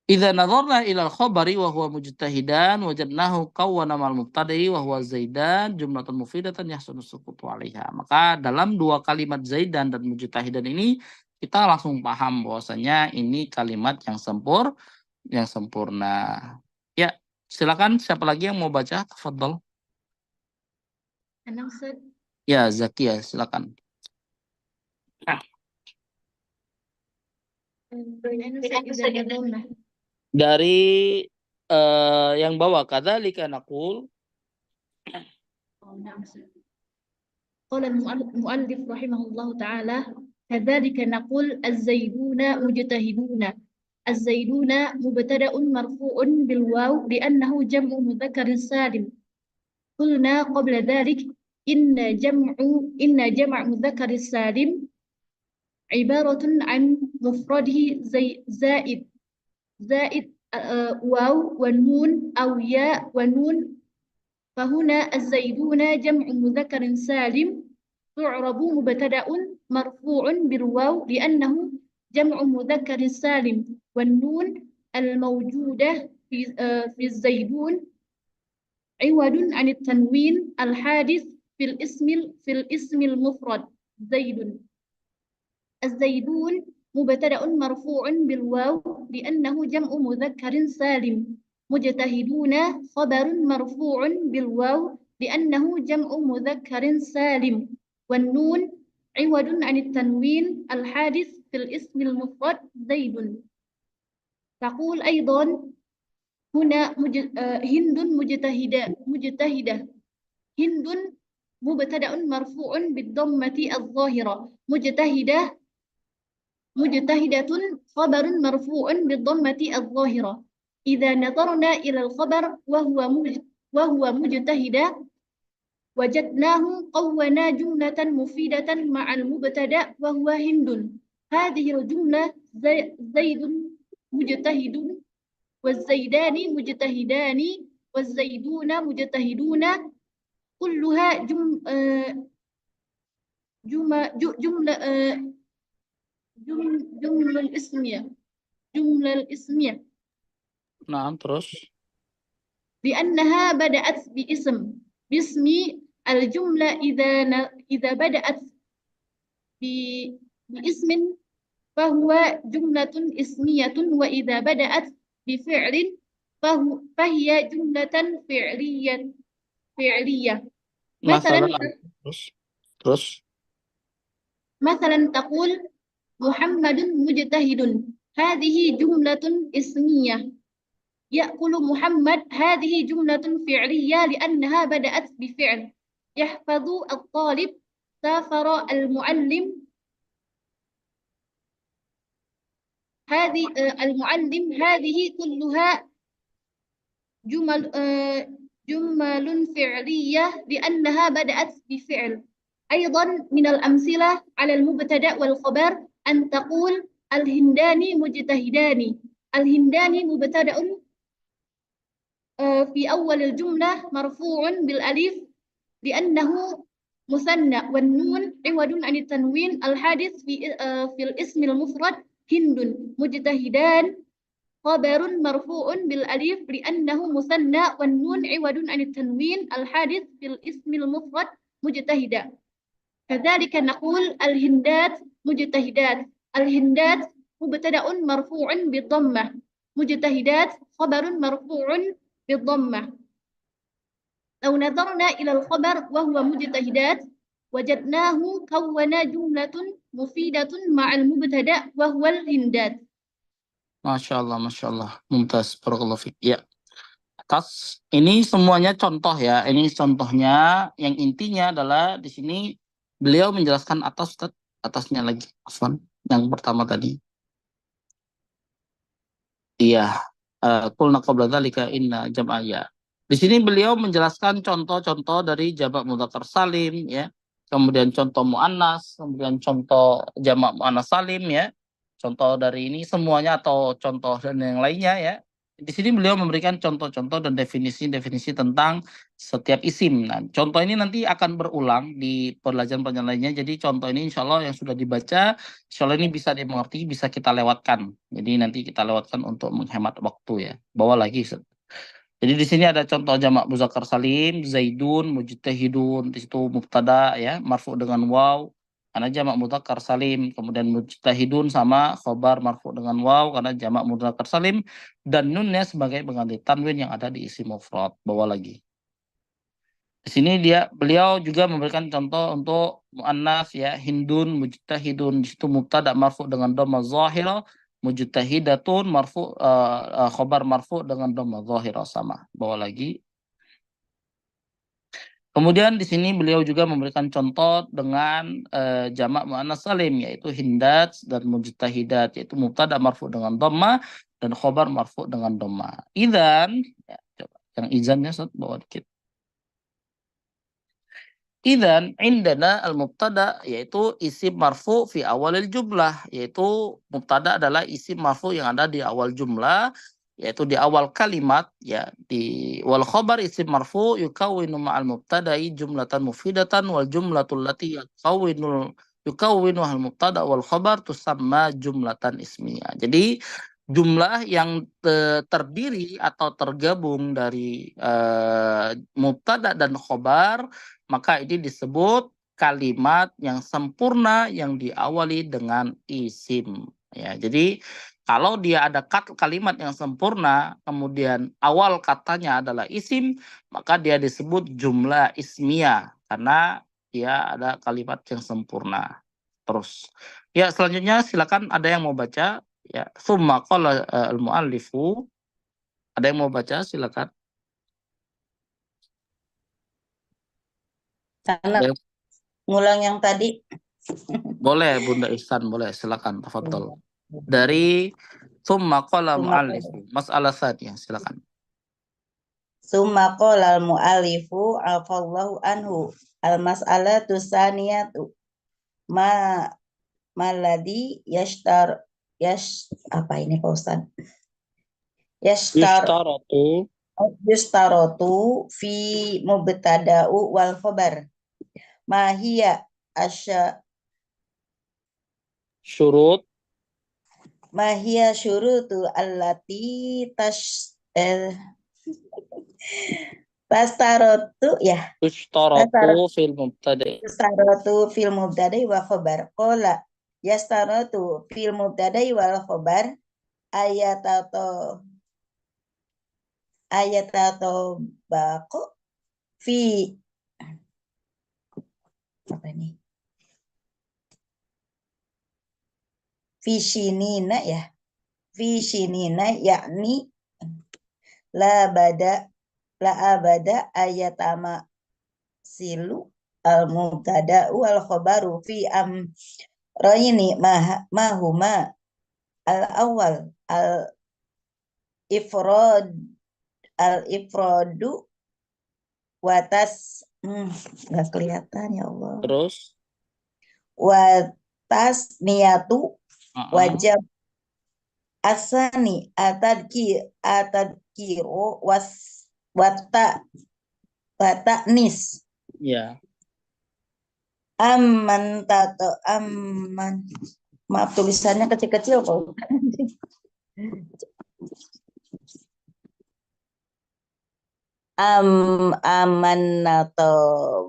Speaker 1: Idza nadharna ila al-khabari wa huwa mujtahidan wajadnahu qawwana mal mubtada'i wa huwa zaidan jumlatan mufidatan yahsunu sukutu 'alaiha. Maka dalam dua kalimat zaidan dan mujtahidan ini kita langsung paham bahwasanya ini kalimat yang sempurna. Ya, silakan siapa lagi yang mau baca? Tafadhol.
Speaker 5: Ana Ustaz.
Speaker 1: Ya, Zakia, silakan. Dari yang bawah kadzalika naqul.
Speaker 6: قال المؤلف رحمه الله تعالى كذلك نقول الزيدون مجتهدون. الزيدون مبتدأ مرفوع بالواو لأنه جمع مذكر سالم. قلنا قبل ذلك إن جمع مذكر السالم عبارة عن مفرده زائد واو والنون أو ياء والنون. فهنا الزيدون جمع مذكر سالم تعرب مبتدأ مرفوع بالواو لأنه جمع مذكر سالم والنون الموجودة في الزيدون عوض عن التنوين الحادث في الاسم المفرد زيد. الزيدون مبتدأ مرفوع بالواو لأنه جمع مذكر سالم. مجتهدون خبر مرفوع بالواو لأنه جمع مذكر سالم والنون عوض عن التنوين الحادث في الاسم المفرد زيد. تقول أيضا هنا هند مجتهدة. هند مبتدأ مرفوع بالضمة الظاهرة. مجتهدة خبر مرفوع بالضمة الظاهرة. إذا نظرنا إلى الخبر وهو مجتهدة وجدناه قونا جملة مفيدة مع المبتدأ وهو هند. هذه الجملة زيد مجتهد والزيدان مجتهدان والزيدون مجتهدون كلها جملة الاسمية.
Speaker 1: Nah, terus
Speaker 6: لأنها بدأت باسم الجملة إذا بدأت باسم فهو جملة اسمية وإذا بدأت بفعل فهي جملة فعلية. فعلية.
Speaker 1: Masalah
Speaker 6: مثلا
Speaker 1: terus
Speaker 6: مثلا تقول محمد مجتهد، هذه جملة اسمية. يأكل محمد، هذه جملة فعلية لأنها بدأت بفعل. يحفظ الطالب، سافر المعلم، هذه المعلم، هذه كلها جمل فعلية لأنها بدأت بفعل. أيضا من الأمثلة على المبتدأ والخبر أن تقول الهندان مجتهدان. الهندان مبتدأ في أول الجملة مرفوع بالألف لأنه مثنى، والنون عوض عن التنوين الحادث في الاسم المفرد هند. مجتهدان خبر مرفوع بالألف لأنه مثنى، والنون عوض عن التنوين الحادث في الاسم المفرد مجتهدا. كذلك نقول الهندات مجتهدات. الهندات مبتدأ مرفوع بالضمة، مجتهدات خبر مرفوع بالضمة. لو نظرنا إلى الخبر وهو مجتهدات وجدناه كون جملة مفيدة مع المبتدأ وهو الهندات.
Speaker 1: Masya Allah, mumtaz, barakallahu fiik. Ya, atas ini semuanya contoh ya. Ini contohnya, yang intinya adalah di sini beliau menjelaskan atas, Ustaz. Atasnya lagi, Afwan, yang pertama tadi. Iya, qulna qabla dzalika inna jam'aya. Di sini beliau menjelaskan contoh-contoh dari jamak mudzakkar salim ya. Kemudian contoh muannas, kemudian contoh jamak muannas salim ya. Contoh dari ini semuanya atau contoh dan yang lainnya ya. Di sini beliau memberikan contoh-contoh dan definisi-definisi tentang setiap isim. Nah, contoh ini nanti akan berulang di pelajaran-pelajaran lainnya. Jadi contoh ini insya Allah yang sudah dibaca, insya Allah ini bisa dimengerti, bisa kita lewatkan. Jadi nanti kita lewatkan untuk menghemat waktu ya. Bawa lagi. Jadi di sini ada contoh jamak muzakkar salim, zaidun, mujtahidun, di situ mubtada ya, marfu dengan waw karena jamak mudzakkar salim, kemudian mujtahidun sama khobar marfu dengan waw karena jamak mudzakkar salim, dan nunnya sebagai pengganti tanwin yang ada di isim mufrad. Bawa lagi. Di sini beliau juga memberikan contoh untuk muannas ya, hindun, mujtahidun, di situ mubtada marfu dengan dhamma zahira, mujtahidatun marfu khobar marfu dengan dhamma zahira sama. Bawa lagi. Kemudian di sini beliau juga memberikan contoh dengan jamak muannas salim yaitu hindat dan mujtahidat, yaitu mubtada marfu dengan dhamma dan khobar marfu dengan dhamma. Idzan ya, coba yang idzannya bawa dikit. Idzan indana al-mubtada yaitu isim marfu fi awalil jumlah, yaitu mubtada adalah isim marfu yang ada di awal jumlah, yaitu di awal kalimat ya, di wal khabar isim marfu yukawwinu ma'al mubtada'i jumlatan mufidatan wal jumlatul lati yukawwinu al mubtada wal khabar tusamma jumlatan ismiyah. Jadi jumlah yang terdiri atau tergabung dari mubtada dan khobar, maka ini disebut kalimat yang sempurna yang diawali dengan isim ya. Jadi kalau dia ada kalimat yang sempurna kemudian awal katanya adalah isim, maka dia disebut jumlah ismiyah karena dia ada kalimat yang sempurna. Terus ya, selanjutnya silakan ada yang mau baca ya. Tsumma qala al-muallifu, ada yang mau baca silakan.
Speaker 4: Sana ngulang yang tadi.
Speaker 1: Boleh Bunda Ihsan, boleh silakan, tafadhol. Dari tsumma qala muallifu, mas'alah tsaniyah, silakan.
Speaker 4: Summa qala al-mu'allifu afallahu anhu al-mas'alatu tsaniyatu ma ladzi apa ini Pak Ustaz? Yashtaratu fi mubtada'u wal khabar. Ma hiya
Speaker 1: syurut
Speaker 4: syurutu allati tastaratu ya.
Speaker 1: Tustaratu fil mubtada'i.
Speaker 4: Tastaratu fil mubtada'i wa khabar. Qala yastaratu fil mubtada'i wal khabar ayatato baqu fi apa ini? Fi shinina ya. Fi shinina yakni la abada ayatama silu al mubtada wal khabaru fi amrayni mahuma al awal al ifradu watas nggak kelihatan ya Allah.
Speaker 1: Terus
Speaker 4: Watas niyatu
Speaker 1: uh-uh.
Speaker 4: wajib asani atadkiru wata nis
Speaker 1: Ya.
Speaker 4: aman maaf tulisannya kecil-kecil kok. Aman atau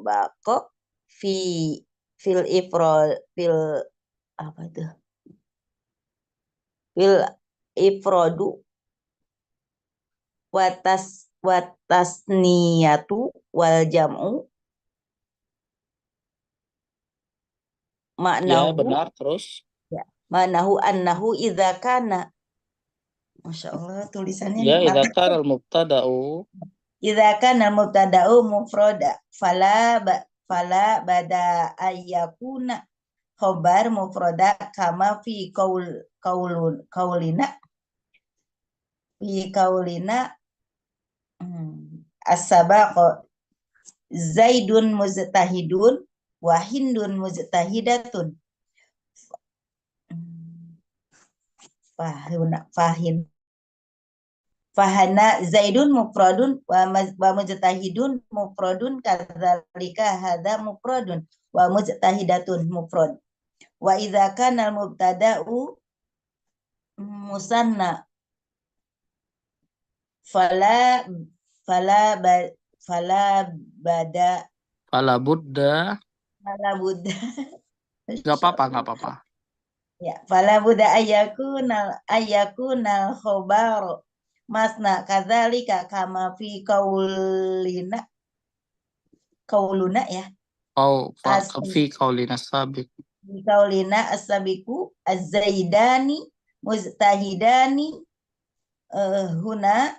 Speaker 4: bako fil apa itu? Fil ifrodu watas niyatu wal jam'u
Speaker 1: Ya,
Speaker 4: maknahu
Speaker 1: benar. Terus
Speaker 4: annahu idza kana. Masya Allah tulisannya
Speaker 1: ya
Speaker 4: nih
Speaker 1: idza
Speaker 4: mata.
Speaker 1: kana al-mubtada'u
Speaker 4: Idza kana al-mubtada'u mufrada fala bada ayyakuna khobar mufrada kama fi kaulina as-sabaqo Zaidun mujtahidun wa Hindun mujtahidatun. Fahana Zaidun mufradun wa mujtahidun mufradun kadzalika hadza mufradun wa mujtahidatun mufrad. Wa idza kana al-mubtada'u musanna fala budda
Speaker 1: nggak apa-apa.
Speaker 4: ya fala budda ayakunal khobar masna kadzalika kama fi kauluna ya
Speaker 1: Fi qaulina sabiq.
Speaker 4: fi kaulina as-sabiqu az-zaidani mujtahidani huna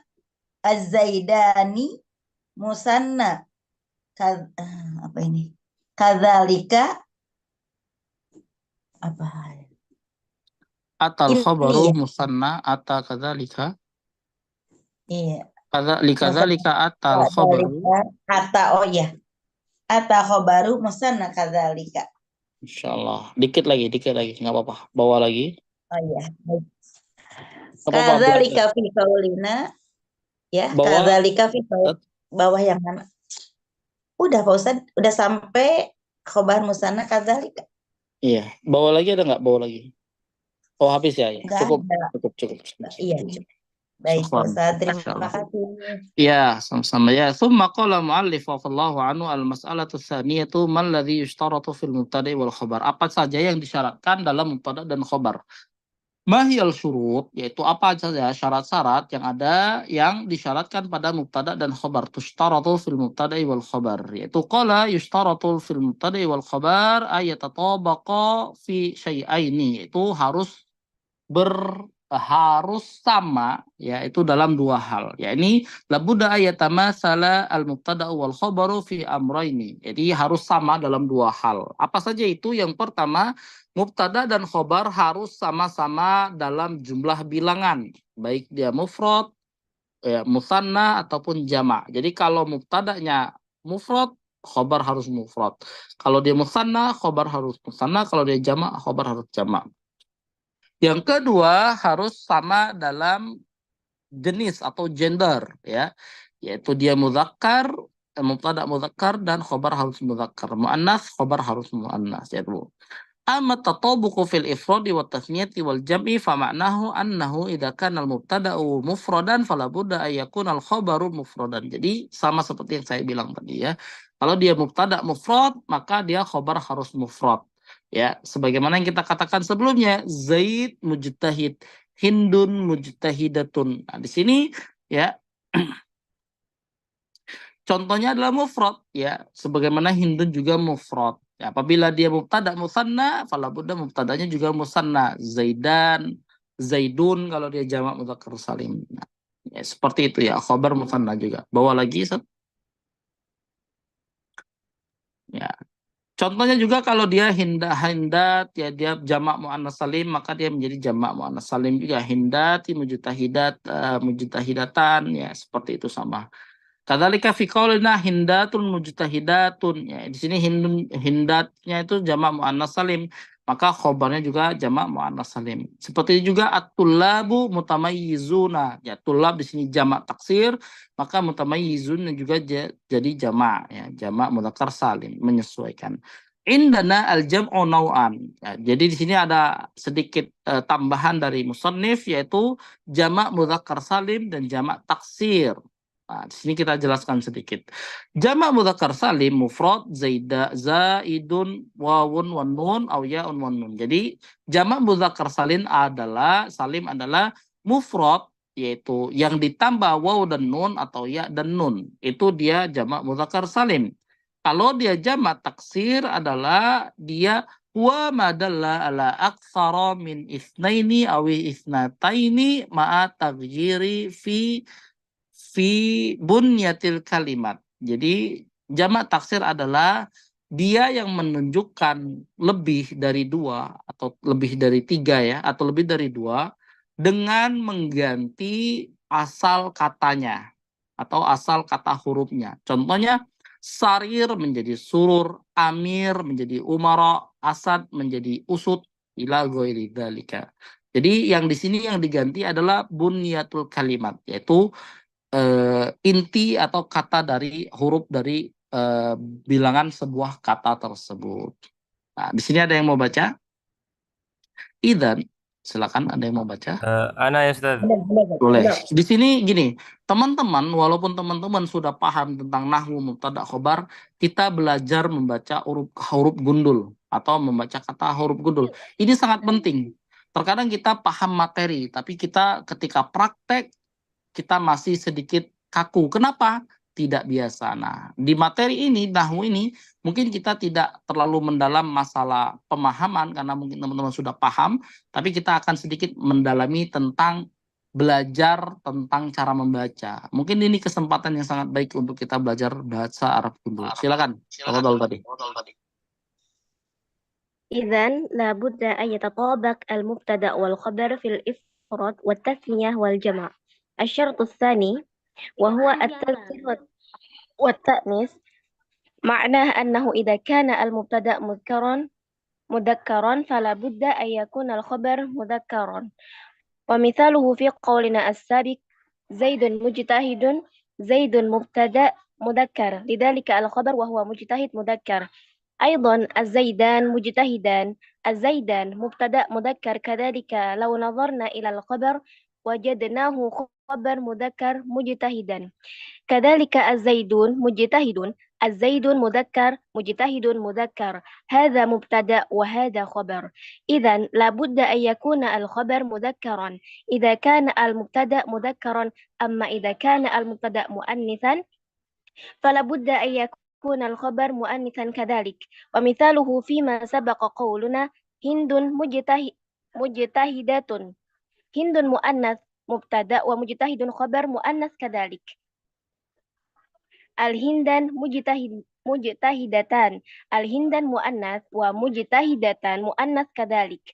Speaker 4: az-zaidani musanna apa ini kadzalika apa
Speaker 1: Atal
Speaker 4: ini
Speaker 1: khabaru
Speaker 4: ya.
Speaker 1: musanna ata kadzalika.
Speaker 4: Iya.
Speaker 1: Kadzalika atal khabaru.
Speaker 4: Ata khabaru musanna kadzalika.
Speaker 1: Insyaallah. Dikit lagi, nggak apa-apa. Bawa lagi.
Speaker 4: Oh iya.
Speaker 1: Apa-apa,
Speaker 4: Kadzalika fi qaulina ya,
Speaker 1: Bawa.
Speaker 4: kadzalika fi bawah yang mana? Udah Pak Ustaz, udah sampai khabar musanna kadzalika.
Speaker 1: Iya, bawa lagi ada nggak? Bawa lagi. Oh, habis ya. Cukup.
Speaker 4: Iya. Baik, Pak Ustaz. Terima kasih.
Speaker 1: Ya, sama-sama ya. Tsumma qala mu'allif radhiyallahu anhu al-mas'alatu tsaniyatu man ladzi yushtaratu fil mubtada'i wal khabar. Apa saja yang disyaratkan dalam mubtada dan khabar? Mahiyal syurut, yaitu apa saja syarat-syarat yang ada yang disyaratkan pada mubtada dan khabar. Tushtaratu fil mubtada'i wal khabar. Yaitu qala yushtaratu fil mubtada'i wal khabar ayatatabaqa fi syai'aini. Itu harus sama, yaitu dalam dua hal. Yakni labudda ayatamasala al mubtada wal khabaru fi amrayni. Jadi harus sama dalam dua hal. Apa saja itu? Yang pertama, mubtada dan khabar harus sama-sama dalam jumlah bilangan, baik dia mufrad, musanna ataupun jama'. Jadi kalau mubtadanya mufrad, khabar harus mufrad. Kalau dia musanna, khabar harus musanna. Kalau dia jama', khabar harus jama'. Yang kedua harus sama dalam jenis atau gender, ya, yaitu dia mudzakkar, mubtada mudzakkar dan khabar harus mudzakkar, muannas khabar harus muannas, yaitu amma tatabuqu fil ifradi wat tasniyati wal jam'i fa ma'nahu annahu idza kana al mubtada'u mufradan fala budda ay yakuna al khabaru mufradan. Jadi sama seperti yang saya bilang tadi ya. Kalau dia mubtada mufrad, maka dia khabar harus mufrad. Ya, sebagaimana yang kita katakan sebelumnya, Zaid mujtahid, Hindun mujtahidatun. Nah, di sini ya Contohnya adalah mufrad ya, sebagaimana Hindun juga mufrad. Ya, apabila dia mubtada musanna, fala budda mubtadanya juga musanna. Zaidan, Zaidun kalau dia jamak mudzakkar salim. Nah, ya, seperti itu ya, khabar musanna juga. Bawa lagi Ustaz. Ya. Contohnya juga kalau dia hindat ya dia jamak muannas salim maka dia menjadi jamak muannas salim juga hindati mujtahidatan ya seperti itu sama. Kadzalika fi qaulina hindatun mujtahidatun ya di sini hindatnya itu jamak muannas salim maka khobarnya juga jamak muannas salim. Seperti juga at-tullabu mutamayyizuna ya tullab di sini jamak taksir maka mutamayyizun juga jadi jamak ya jamak mudzakkar salim menyesuaikan. Indana al-jam'u nau'an. Ya, jadi di sini ada sedikit tambahan dari musannif yaitu jamak mudzakkar salim dan jamak taksir. Nah, di sini kita jelaskan sedikit. Jamak mudzakkar salim mufrad zaidun wawun wan nun aw yaun wan nun. Jadi jamak mudzakkar salim adalah mufrad yaitu yang ditambah waw dan nun atau ya dan nun. Itu dia jamak mudzakkar salim. Kalau dia jamak taksir adalah dia wa madalla ala aktsara min itsnaini aw itsnataini ma'a taghyiri fi bunyatil kalimat. Jadi jamak taksir adalah dia yang menunjukkan lebih dari dua atau lebih dari tiga ya atau lebih dari dua dengan mengganti asal katanya atau asal kata hurufnya. Contohnya sarir menjadi surur, amir menjadi umara, asad menjadi usud, ila ghairi dzalika. Jadi yang di sini yang diganti adalah bunyatul kalimat yaitu inti atau kata dari huruf dari bilangan sebuah kata tersebut. Nah, di sini ada yang mau baca? Idzan, silakan ada yang mau baca?
Speaker 7: Ana ya Ustaz.
Speaker 1: Boleh. Di sini gini, teman-teman, walaupun teman-teman sudah paham tentang nahwu mubtada khobar, kita belajar membaca huruf gundul atau membaca kata huruf gundul. Ini sangat penting. Terkadang kita paham materi, tapi kita ketika praktek kita masih sedikit kaku. Kenapa? Tidak biasa. Nah, di materi ini, nahwu ini, mungkin kita tidak terlalu mendalam masalah pemahaman, karena mungkin teman-teman sudah paham, tapi kita akan sedikit mendalami tentang belajar tentang cara membaca. Mungkin ini kesempatan yang sangat baik untuk kita belajar bahasa Arab gundul. Silakan. Tafadhol tadi.
Speaker 5: إذن لابد أن يتطابق المبتدأ والخبر في الإفراد والتثنية والجمع. الشرط الثاني وهو التذكير والتأنيث، معناه أنه إذا كان المبتدأ مذكرا فلا بد أن يكون الخبر مذكرا. ومثاله في قولنا السابق زيد مجتهد، زيد مبتدأ مذكر لذلك الخبر وهو مجتهد مذكر. أيضا الزيدان مجتهدان، الزيدان مبتدأ مذكر كذلك لو نظرنا إلى الخبر وجدناه خبر مذكر مجتهدا. كذلك الزيدون مجتهد، الزيد مذكر مجتهد مذكر، هذا مبتدأ وهذا خبر. إذن لابد أن يكون الخبر مذكرا إذا كان المبتدأ مذكرا، أما إذا كان المبتدأ مؤنثا فلا بد أن يكون الخبر مؤنثا كذلك. ومثاله فيما سبق قولنا هند مجتهدات، هند مؤنث مبتدأ ومجتهد خبر مؤنث كذلك. الهندان مجتهدتان، الهندان مؤنث ومجتهدتان مؤنث كذلك.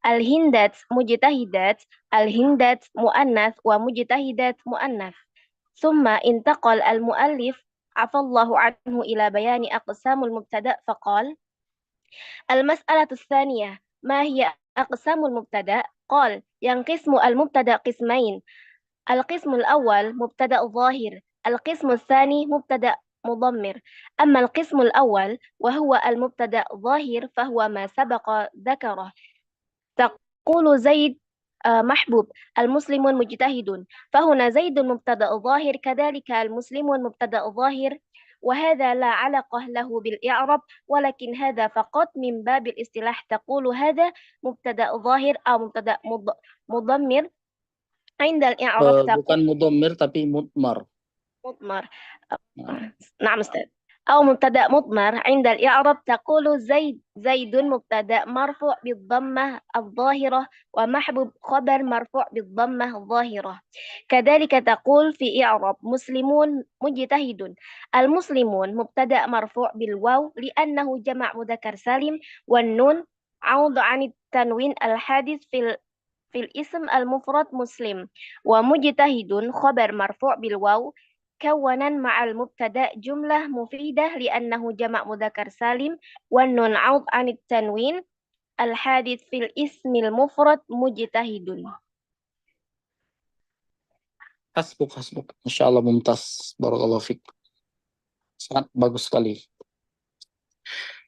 Speaker 5: الهندات مجتهدات، الهندات مؤنث ومجتهدات مؤنث. ثم انتقل المؤلف عفى الله عنه إلى بيان أقسام المبتدأ فقال: المسألة الثانية ما هي أقسام المبتدأ؟ قال: ينقسم المبتدأ قسمين، القسم الأول مبتدأ ظاهر، القسم الثاني مبتدأ مضمر. أما القسم الأول وهو المبتدأ ظاهر فهو ما سبق ذكره. تقول زيد محبوب، المسلم مجتهد، فهنا زيد مبتدأ ظاهر كذلك المسلم مبتدأ ظاهر، وهذا لا علاقة له بالإعراب ولكن هذا فقط من باب الاصطلاح. تقول هذا مبتدأ ظاهر أو مبتدأ مضمر. عند الإعراب
Speaker 1: Bukan
Speaker 5: تقول
Speaker 1: mudomir tapi mutmar.
Speaker 5: مضمر.
Speaker 1: Nah,
Speaker 5: نعم أستاذ. أو مبتدأ مضمر عند الإعراب تقول زيد مبتدأ مرفوع بالضمة الظاهرة ومحبوب خبر مرفوع بالضمة الظاهرة. كذلك تقول في إعراب مسلمون مجتهد. المسلمون مبتدأ مرفوع بالواو لأنه جمع مذكر سالم، والنون عوض عن التنوين الحادث في الاسم المفرد مسلم. ومجتهد خبر مرفوع بالواو كونا مع المبتدأ جملة مفيدة لأنه جمع مذكر سالم، والنون عوض عن التنوين الحادث في الاسم المفرد مجتهد.
Speaker 1: hasbuk. Masya Allah, mumtaz. Barakallahu fiik. Sangat bagus sekali.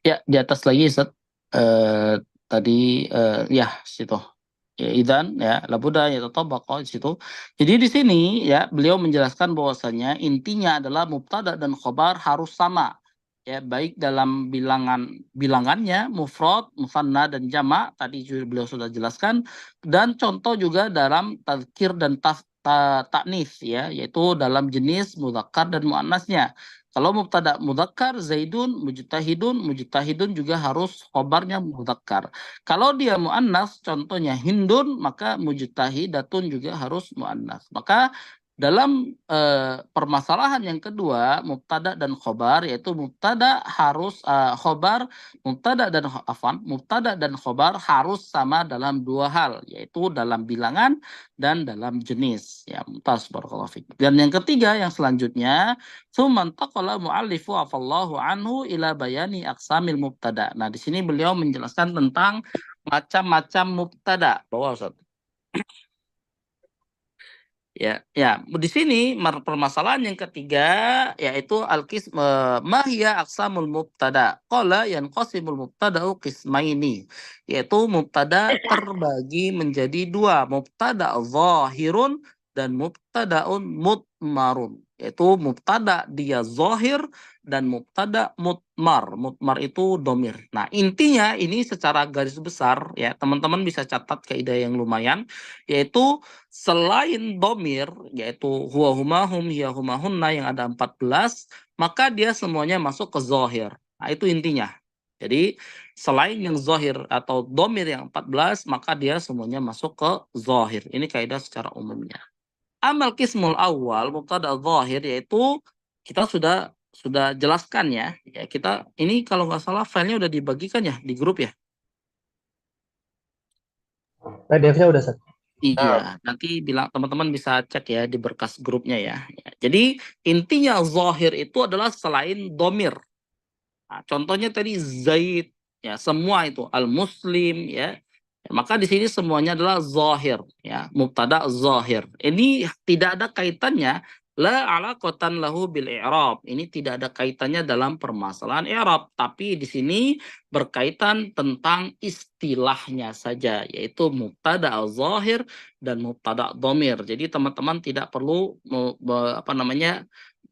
Speaker 1: Ya, di atas lagi, Ustaz. Tadi, ya, situ. Ya, idan, ya, labuda, ya, tatabaqa, di situ. Jadi di sini, ya, beliau menjelaskan bahwasanya intinya adalah mubtada dan khobar harus sama. Ya, baik dalam bilangannya, mufrad, musanna, dan jamak, tadi juga beliau sudah jelaskan. Dan contoh juga dalam tadzkir dan ta'nis, ya, yaitu dalam jenis mudzakkar dan muannasnya. Kalau mubtada mudzakkar zaidun mujtahidun juga harus khobarnya mudzakkar. Kalau dia muannas contohnya hindun maka mujtahidatun juga harus muannas. Maka dalam permasalahan yang kedua mubtada dan khobar yaitu mubtada harus mubtada dan khobar harus sama dalam dua hal yaitu dalam bilangan dan dalam jenis. Ya, mumtaz barakallahu fiik. Dan yang ketiga yang selanjutnya Tsumma intaqala mu'allifu afallahu anhu ila bayani aqsamil mubtada. Nah, di sini beliau menjelaskan tentang macam-macam mubtada. Bawa Ustaz. Ya, di sini permasalahan yang ketiga yaitu ma hiya aqsamul mubtada. Qala yanqasimul mubtada'u qismaini. Yaitu mubtada terbagi menjadi dua, mubtada zahirun dan mubtadaun mutmarun. Yaitu mubtada dia zahir dan mubtada mutmar. Mutmar itu domir. Nah, intinya ini secara garis besar ya, teman-teman bisa catat kaidah yang lumayan yaitu selain domir, yaitu huwa huma hum hiya huma hunna yang ada 14, maka dia semuanya masuk ke zahir. Nah, itu intinya. Jadi, selain yang zahir atau domir yang 14, maka dia semuanya masuk ke zahir. Ini kaidah secara umumnya. Amal kismul awal, mubtada zahir, yaitu kita sudah jelaskan ya. Ya, kita ini kalau nggak salah filenya udah dibagikan ya di grup ya.
Speaker 7: PDF-nya udah set.
Speaker 1: Iya, nanti bilang teman-teman bisa cek ya di berkas grupnya ya. Ya, jadi intinya zahir itu adalah selain domir. Nah, contohnya tadi Zaid, ya semua itu al-muslim ya. Ya, maka di sini semuanya adalah zahir ya, mubtada zahir. Ini tidak ada kaitannya la alaqatan lahu bil i'rab. Ini tidak ada kaitannya dalam permasalahan i'rab, tapi di sini berkaitan tentang istilahnya saja, yaitu mubtada zahir dan mubtada dhamir. Jadi teman-teman tidak perlu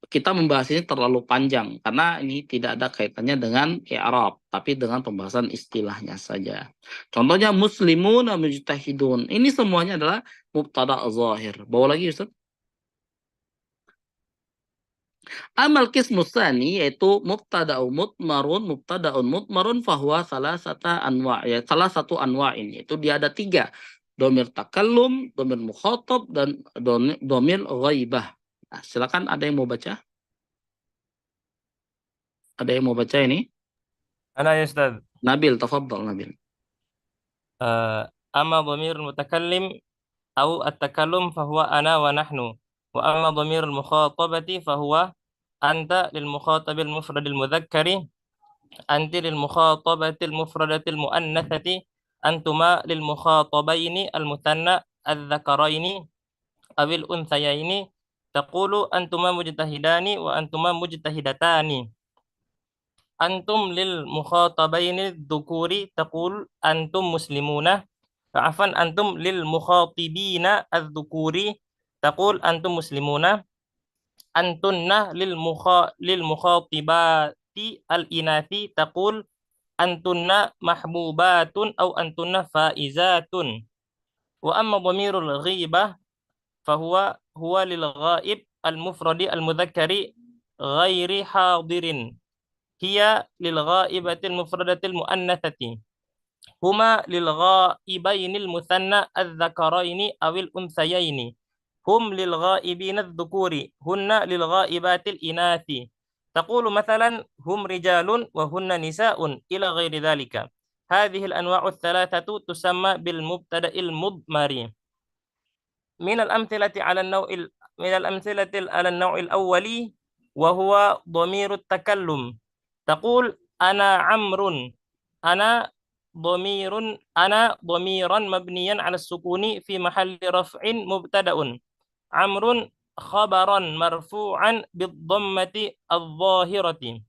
Speaker 1: kita membahas ini terlalu panjang karena ini tidak ada kaitannya dengan i'rab tapi dengan pembahasan istilahnya saja. Contohnya muslimun mujtahidun. Ini semuanya adalah mubtada zahir. Bawa lagi Ustaz. Amal qismu tsani yaitu mubtada'un mutmarun fahuwa salah satu anwa'in yaitu dia ada 3. Domir takallum, domir mukhatab dan domir ghaibah. Nah, silakan ada yang mau baca? Ada yang mau baca ini?
Speaker 8: أنا يا أستاذ.
Speaker 1: Nabil, tafadhal Nabil.
Speaker 8: أما ضمير المتكلم أو التكلم فهو أنا ونحن، وأما ضمير المخاطبة فهو أنت للمخاطب المفرد المذكر، أنت للمخاطبة المفردة المؤنثة، أنتما للمخاطبين المثنى الذكرين أو الأنثيين. تقول أنتما مجتهدان وأنتما مجتهدتان. أنتم للمخاطبين الذكور تقول أنتم مسلمون. عفوا أنتم للمخاطبين الذكور تقول أنتم مسلمون. أنتن للمخاطبات الإناث تقول أنتن محبوبات أو أنتن فائزات. وأما ضمير الغيبة فهو للغائب المفرد المذكر غير حاضر هي للغائبة المفردة المؤنثة هما للغائبين المثنى الذكرين أو الأنثيين هم للغائبين الذكور هن للغائبات الإناث تقول مثلا هم رجال وهن نساء إلى غير ذلك هذه الأنواع الثلاثة تسمى بالمبتدأ المضمر من الأمثلة على النوع الأولي وهو ضمير التكلم تقول أنا عمرو أنا ضميرا مبنيا على السكون في محل رفع مبتدأ عمرو خبرا مرفوعا بالضمة الظاهرة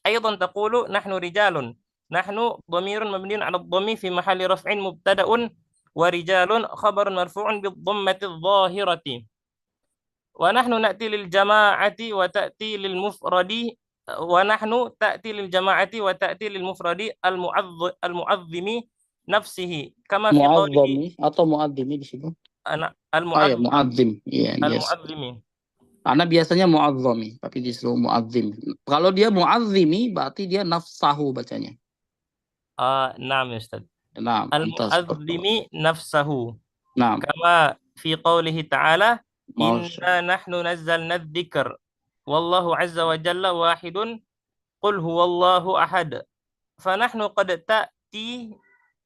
Speaker 8: أيضا تقول نحن رجال نحن ضمير مبني على الضم في محل رفع مبتدأ ورجال خبر مرفوع بالضمة الظاهرة ونحن نأتي للجماعة وتأتي للمفرد ونحن تأتي للجماعة وتأتي للمفرد المعظم نفسه كما في قوله
Speaker 1: Mu'azzami atau mu'adzimi di situ.
Speaker 8: أنا
Speaker 1: Oh ya, mu'adzim. Iya, yes.
Speaker 8: المعظم
Speaker 1: Karena biasanya mu'azzami, tapi disuruh mu'azzim. Kalau dia mu'azzimi, berarti dia nafsahu bacanya.
Speaker 8: نعم يا أستاذ
Speaker 1: Nah, entah seperti
Speaker 8: المعظم نفسه
Speaker 1: Nah,
Speaker 8: كما في قوله تعالى
Speaker 1: mau
Speaker 8: إنا نحن نزلنا الذكر والله عز وجل واحد قل هو الله أحد فنحن قد تأتي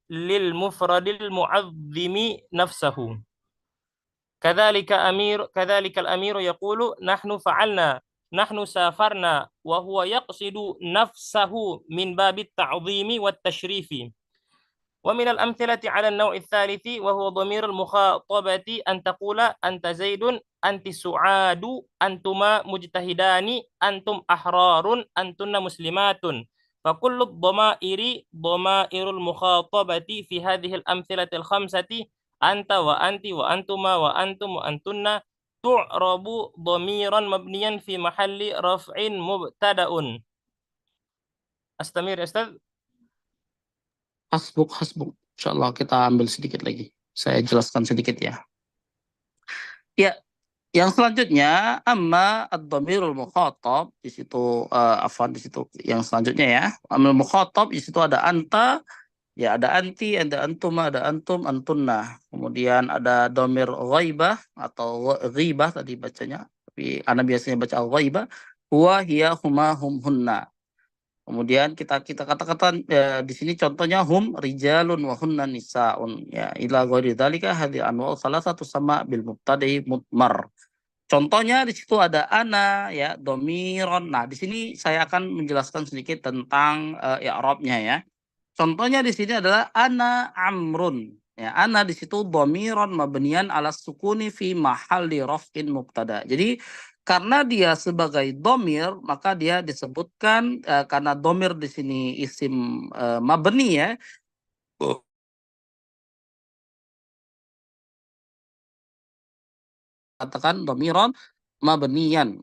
Speaker 8: للمفرد المعظم نفسه كذلك الأمير يقول نحن فعلنا نحن سافرنا وهو يقصد نفسه من باب التعظيم والتشريف ومن الأمثلة على النوع الثالث وهو ضمير المخاطبة أن تقول أنت زيد أنت سعاد أنتما مجتهدان أنتم أحرار أنتن مسلمات فكل الضمائر ضمائر المخاطبة في هذه الأمثلة الخمسة أنت وأنت وأنتما وأنتم وأنتن تعرب ضميرا مبنيا في محل رفع مبتدأ أستمر يا أستاذ
Speaker 1: hasbuk. Insyaallah kita ambil sedikit lagi. Saya jelaskan sedikit ya. Ya, yang selanjutnya amma ad-dhamirul mukhatab di situ di situ yang selanjutnya ya. Amil mukhatab di situ ada anta, ya ada anti, ada antum, ada antum, antunna. Kemudian ada dhamir ghaibah atau ghibah tadi bacanya. Tapi ana biasanya baca ghaibah, huwa hiya huma hum hunna. Kemudian kita katakan di sini contohnya hum rijalun wa hunna nisaun ya ila ghairi dzalika hadhi anwa salah satu sama bil mubtadi mudmar. Contohnya di situ ada ana ya dhamiron. Nah, di sini saya akan menjelaskan sedikit tentang i'rabnya ya. Contohnya di sini adalah ana amrun. Ya, ana di situ dhamiron mabniyan ala sukuni fi mahalli raf'in mubtada. Jadi karena dia sebagai domir, maka dia disebutkan karena domir di sini isim mabni ya. Katakan domiron mabniyan.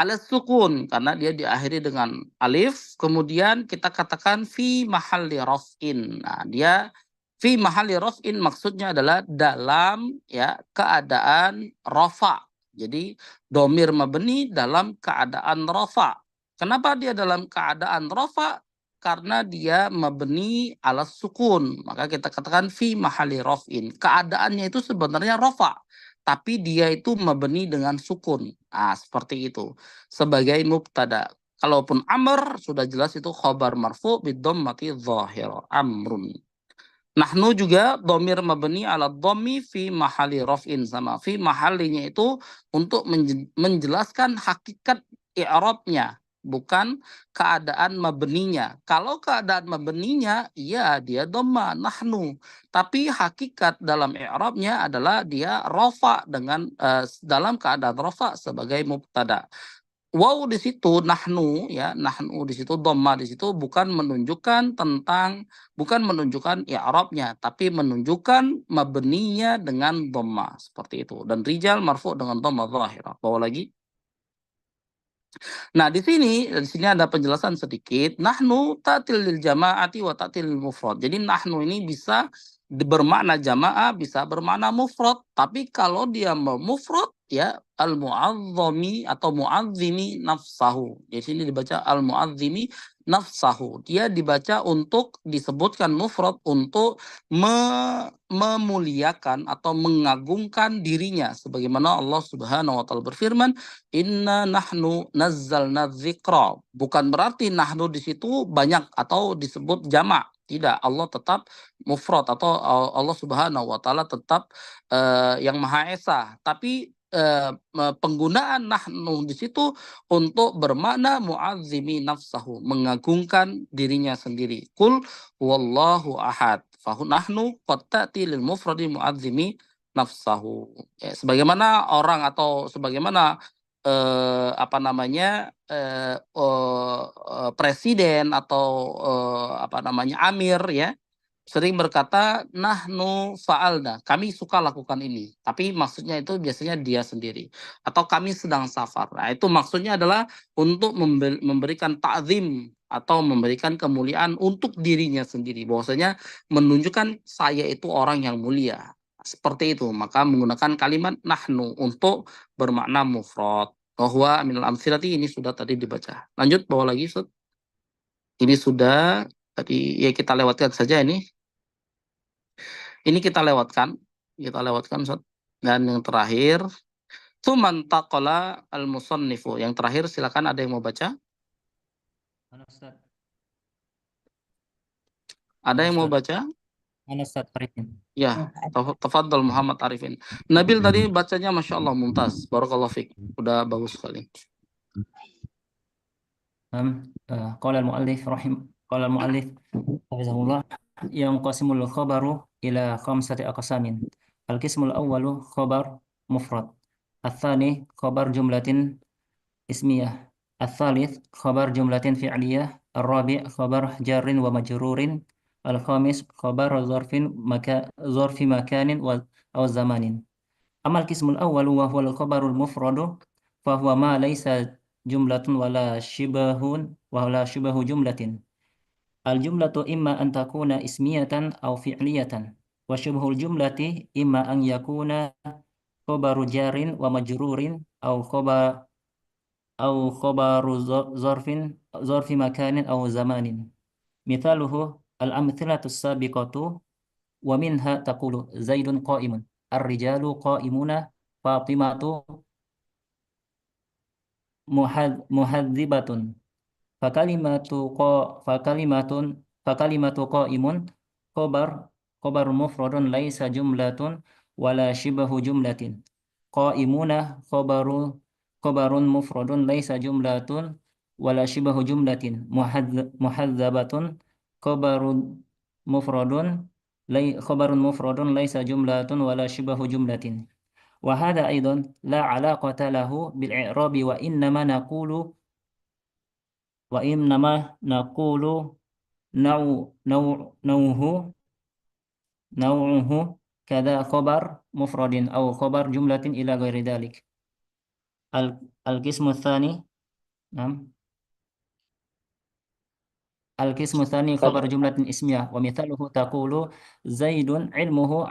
Speaker 1: Ala sukun karena dia diakhiri dengan alif, kemudian kita katakan fi mahalli raf'in. Nah, dia fi mahalli raf'in maksudnya adalah dalam ya keadaan rafa. Jadi domir mabni dalam keadaan rafa. Kenapa dia dalam keadaan rafa? Karena dia mabni ala sukun. Maka kita katakan fi mahalli raf'in. Keadaannya itu sebenarnya rafa, tapi dia itu mabni dengan sukun. Nah, seperti itu. Sebagai mubtada. Kalaupun amr sudah jelas itu khabar marfu bidhammati dhahira. Amrun. Nahnu juga dhamir mabni ala dhammi fi mahali raf'in, sama fi mahalinya itu untuk menjelaskan hakikat i'rabnya, bukan keadaan mabninya. Kalau keadaan mabninya ya dia dhamma nahnu, tapi hakikat dalam i'rabnya adalah dia rafa dengan dalam keadaan rafa sebagai mubtada. Waw di situ nahnu ya, nahnu di situ dhamma di situ bukan menunjukkan i'rabnya, tapi menunjukkan mabninya dengan dhamma seperti itu. Dan rijal marfu dengan dhamma zahirah. Bawa lagi. Nah, di sini ada penjelasan sedikit. Nahnu ta'til lil jama'ati wa ta'til lil mufrad. Jadi nahnu ini bisa bermakna jamaah, bisa bermakna mufrad. Tapi kalau dia mufrad ya al-mu'azzami atau mu'azzimi nafsahu. Di sini dibaca al-mu'azzimi nafsahu. Dia dibaca untuk disebutkan mufrad untuk memuliakan atau mengagungkan dirinya, sebagaimana Allah Subhanahu wa taala berfirman, "Inna nahnu nazzalna dzikra." Bukan berarti nahnu di situ banyak atau disebut jamak. Tidak, Allah tetap mufrad atau Allah Subhanahu wa taala tetap yang Maha Esa. Tapi penggunaan nahnu di situ untuk bermakna mu'azzimi nafsahu, mengagungkan dirinya sendiri. Qul wallahu ahad. Fahu nahnu qad ta'ti lil mufradi mu'azzimi nafsahu. Ya, sebagaimana orang atau sebagaimana apa namanya presiden atau apa namanya amir ya sering berkata nahnu fa'alna, kami suka lakukan ini, tapi maksudnya itu biasanya dia sendiri, atau kami sedang safar. Nah, itu maksudnya adalah untuk memberikan ta'zim atau memberikan kemuliaan untuk dirinya sendiri, bahwasanya menunjukkan saya itu orang yang mulia. Seperti itu, maka menggunakan kalimat nahnu untuk bermakna mufrad. Bahwa minal amthilati ini sudah tadi dibaca. Lanjut, bawa lagi, Ustaz. Ini sudah tadi ya kita lewatkan saja ini. Ini kita lewatkan, Ustaz. Dan yang terakhir, Tuman taqala al-musannifu. Yang terakhir silakan ada yang mau baca?
Speaker 9: Ustaz.
Speaker 1: Ada yang mau baca?
Speaker 9: Ustaz Arifin.
Speaker 1: Ya, tafadhal Muhammad Arifin. Nabil tadi bacanya Masya Allah mumtaz. Barakallahu fiik. Udah bagus sekali.
Speaker 9: Qala al-muallif hafizahullah yanqasimul khabaru ila khamsati aqsamin. Al-qismul awwalu khabar mufrad. Al-thani khabar jumlatin ismiyah. Al-thalith khabar jumlatin fi'liyah. Al-rabi' khabar jarrin wa majrurin. Al-khamis khabar zarfi makanin aw zamanin. Amal qismul awwalu wa huwa al-khabarul mufradu fa huwa ma laysa jumlatun wala shibahu jumlatin. Al-jumlatu imma an takuna ismiyatan aw fi'liyatan wa shibhul jumlati imma an yakuna khabaru jarin wa majrurin aw khabaru zarfi makanin aw zamanin. Mithaluhu al-amthilatu sabiqatu wa minha taqulu zaidun qa'imun, ar-rijalu qa'imuna, fatimatu muhadzibatun. Fakalimatu qa'imun khabar mufradun laisa jumlatun wala shibahu jumlatin. Qa'imuna khabarun mufradun laisa jumlatun wala shibahu jumlatin. Muhadzabatun khabarun mufradun laisa jumlatun wala shibahu jumlatin. Wa hadha aidan la alaqata lahu bil i'rabi wa innama naqulu naw'uhu kada khabar mufradin aw khabar jumlatin ila ghairi dhalik. Al-qismu tsani Al-qismu tsani khabar jumlatin ismiyah wa mithaluhu taqulu zaidun ilmuhu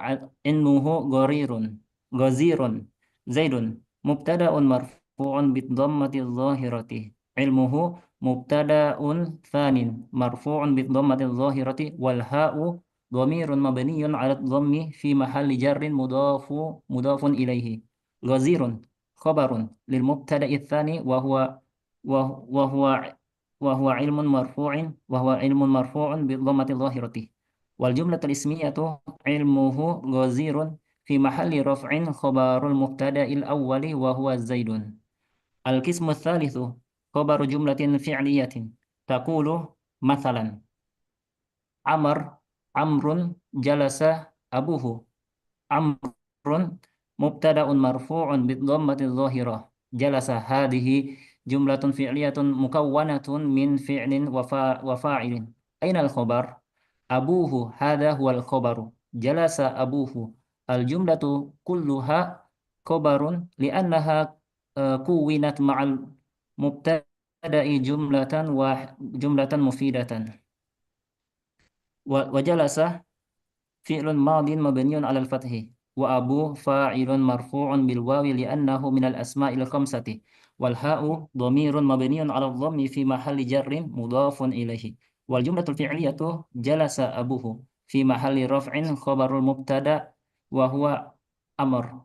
Speaker 9: ghazirun. Zaidun mubtada'un marfu'un bid dhammati adh-dhahirati. Ilmuhu mubtada'un thanin marfu'un bid dhammati adh-dhahirati wal ha'u dhamirun mabniyun 'ala ad-dhammi fi mahalli jarrin mudafun ilayhi. Ghazirun khabarun lil mubtada'i tsani wa huwa ilmun marfu'un bid dhammati adh-dhahirati. Wal jumlatul ismiyatu ilmuhu ghazirun fi mahalli raf'in khabarul mubtada'il awwali wa huwa zaidun. Al-qismu tsalitsu khabaru jumlatin fi'liyatin taqulu mathalan amrun jalasa abuhu. Amrun mubtada'un marfu'un bid dhammati adh-dhahirah. Jalasa hadhihi jumlatun fi'liyatun mukawwanatun min fi'lin wa fa'ilin. Aina al-khabar? Abuhu hadha huwa al-khabaru. Jalasa abuhu. Al-jumlatu kulluha khabarun li'annaha kuwinat ma'al mubtada'i jumlatan mufidatan. Wa jalasa fi'lun madin mabniun 'ala al-fathi وأبو فاعل مرفوع بالواو لأنه من الأسماء الخمسة والهاء ضمير مبني على الضم في محل جر مضاف إليه والجملة الفعلية جلس أبوه في محل رفع خبر المبتدأ وهو أمر.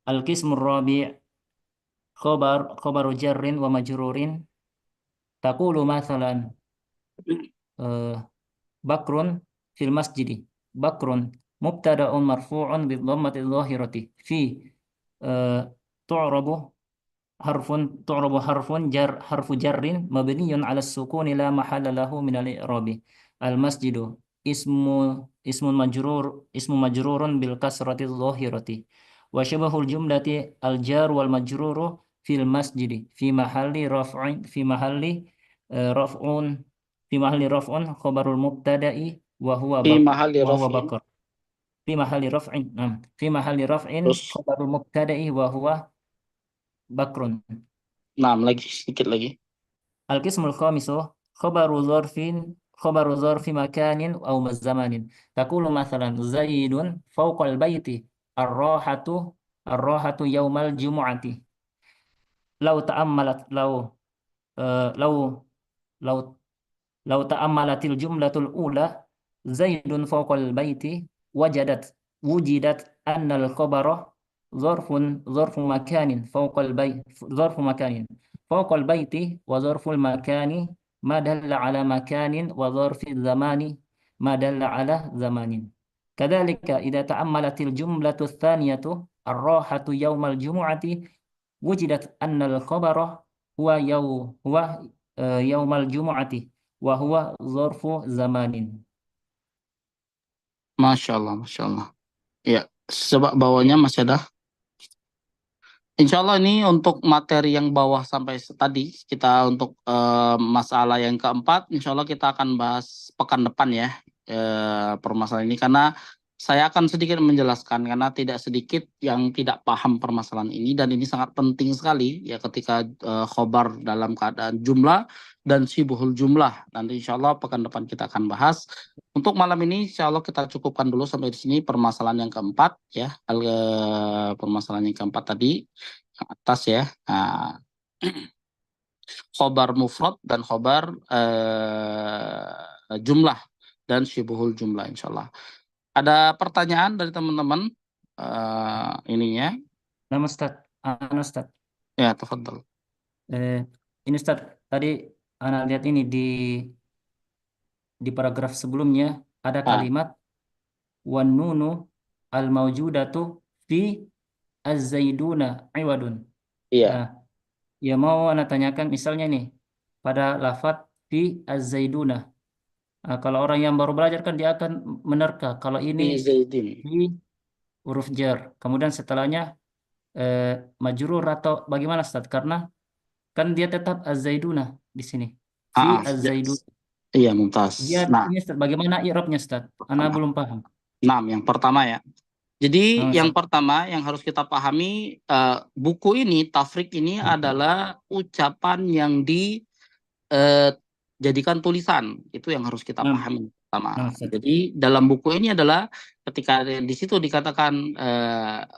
Speaker 9: القسم الرابع خبر جر ومجرور تقول مثلا بكر في المسجد. بكر مبتدأ مرفوع بالضمة الظاهرة في تعرب حرف جر مبني على السكون لا محل له من الإعراب. المسجد اسم مجرور بالكسرة الظاهرة وشبه الجملة الجار والمجرور في المسجد في محل رفع خبر المبتدأ وهو
Speaker 1: Fi mahalli
Speaker 9: وهو
Speaker 1: raf'in.
Speaker 9: بكر في محل رفع في محل رفع
Speaker 1: Terus,
Speaker 9: خبر المبتدأ وهو بكر.
Speaker 1: nah, lagi sedikit lagi.
Speaker 9: القسم الخامس خبر ظرف مكان أو زمان تقول مثلا زيد فوق البيت الراحة يوم الجمعة. لو تأملت لو لو لو تأملت الجملة الأولى زيد فوق البيت وجدت أن الخبر ظرف مكان فوق البيت وظرف المكان ما دل على مكان وظرف الزمان ما دل على زمان. كذلك إذا تأملت الجملة الثانية الراحة يوم الجمعة وجدت أن الخبر هو يوم الجمعة وهو ظرف زمان.
Speaker 1: Masya Allah, Masya Allah. Ya, coba bawahnya masih ada. Insya Allah ini untuk materi yang bawah sampai tadi, kita untuk masalah yang keempat, insya Allah kita akan bahas pekan depan ya, permasalahan ini. Karena saya akan sedikit menjelaskan, karena tidak sedikit yang tidak paham permasalahan ini, dan ini sangat penting sekali ya ketika khobar dalam keadaan jumlah dan sibuhul jumlah. Nanti insya Allah pekan depan kita akan bahas. Untuk malam ini insya Allah kita cukupkan dulu sampai di sini permasalahan yang keempat ya, permasalahan yang keempat tadi yang atas ya. Nah, khobar mufrad dan khobar jumlah dan syubuhul jumlah insya Allah. Ada pertanyaan dari teman-teman ininya?
Speaker 9: Nama Ustaz.
Speaker 1: Ya, tafadhal.
Speaker 9: Ini Ustaz, tadi Ana lihat ini di paragraf sebelumnya ada kalimat wan nunu al maujudatu fi az-zaiduna iwadun.
Speaker 1: Iya.
Speaker 9: Ya mau Ana tanyakan misalnya nih pada lafadz fi az-zaiduna. Kalau orang yang baru belajar kan dia akan menerka kalau ini fi huruf jar, kemudian setelahnya majrur atau bagaimana Ustaz? Karena kan dia tetap az-zaiduna di sini. Fi az-zaiduna.
Speaker 1: Iya, mumtaz.
Speaker 9: Dia ini Ustaz, bagaimana i'rabnya Ustaz? Ana belum paham.
Speaker 1: Nah, yang pertama ya. Jadi yang pertama yang harus kita pahami, buku ini, tafrik ini adalah ucapan yang dijadikan tulisan. Itu yang harus kita pahami pertama. Jadi dalam buku ini adalah ketika di situ dikatakan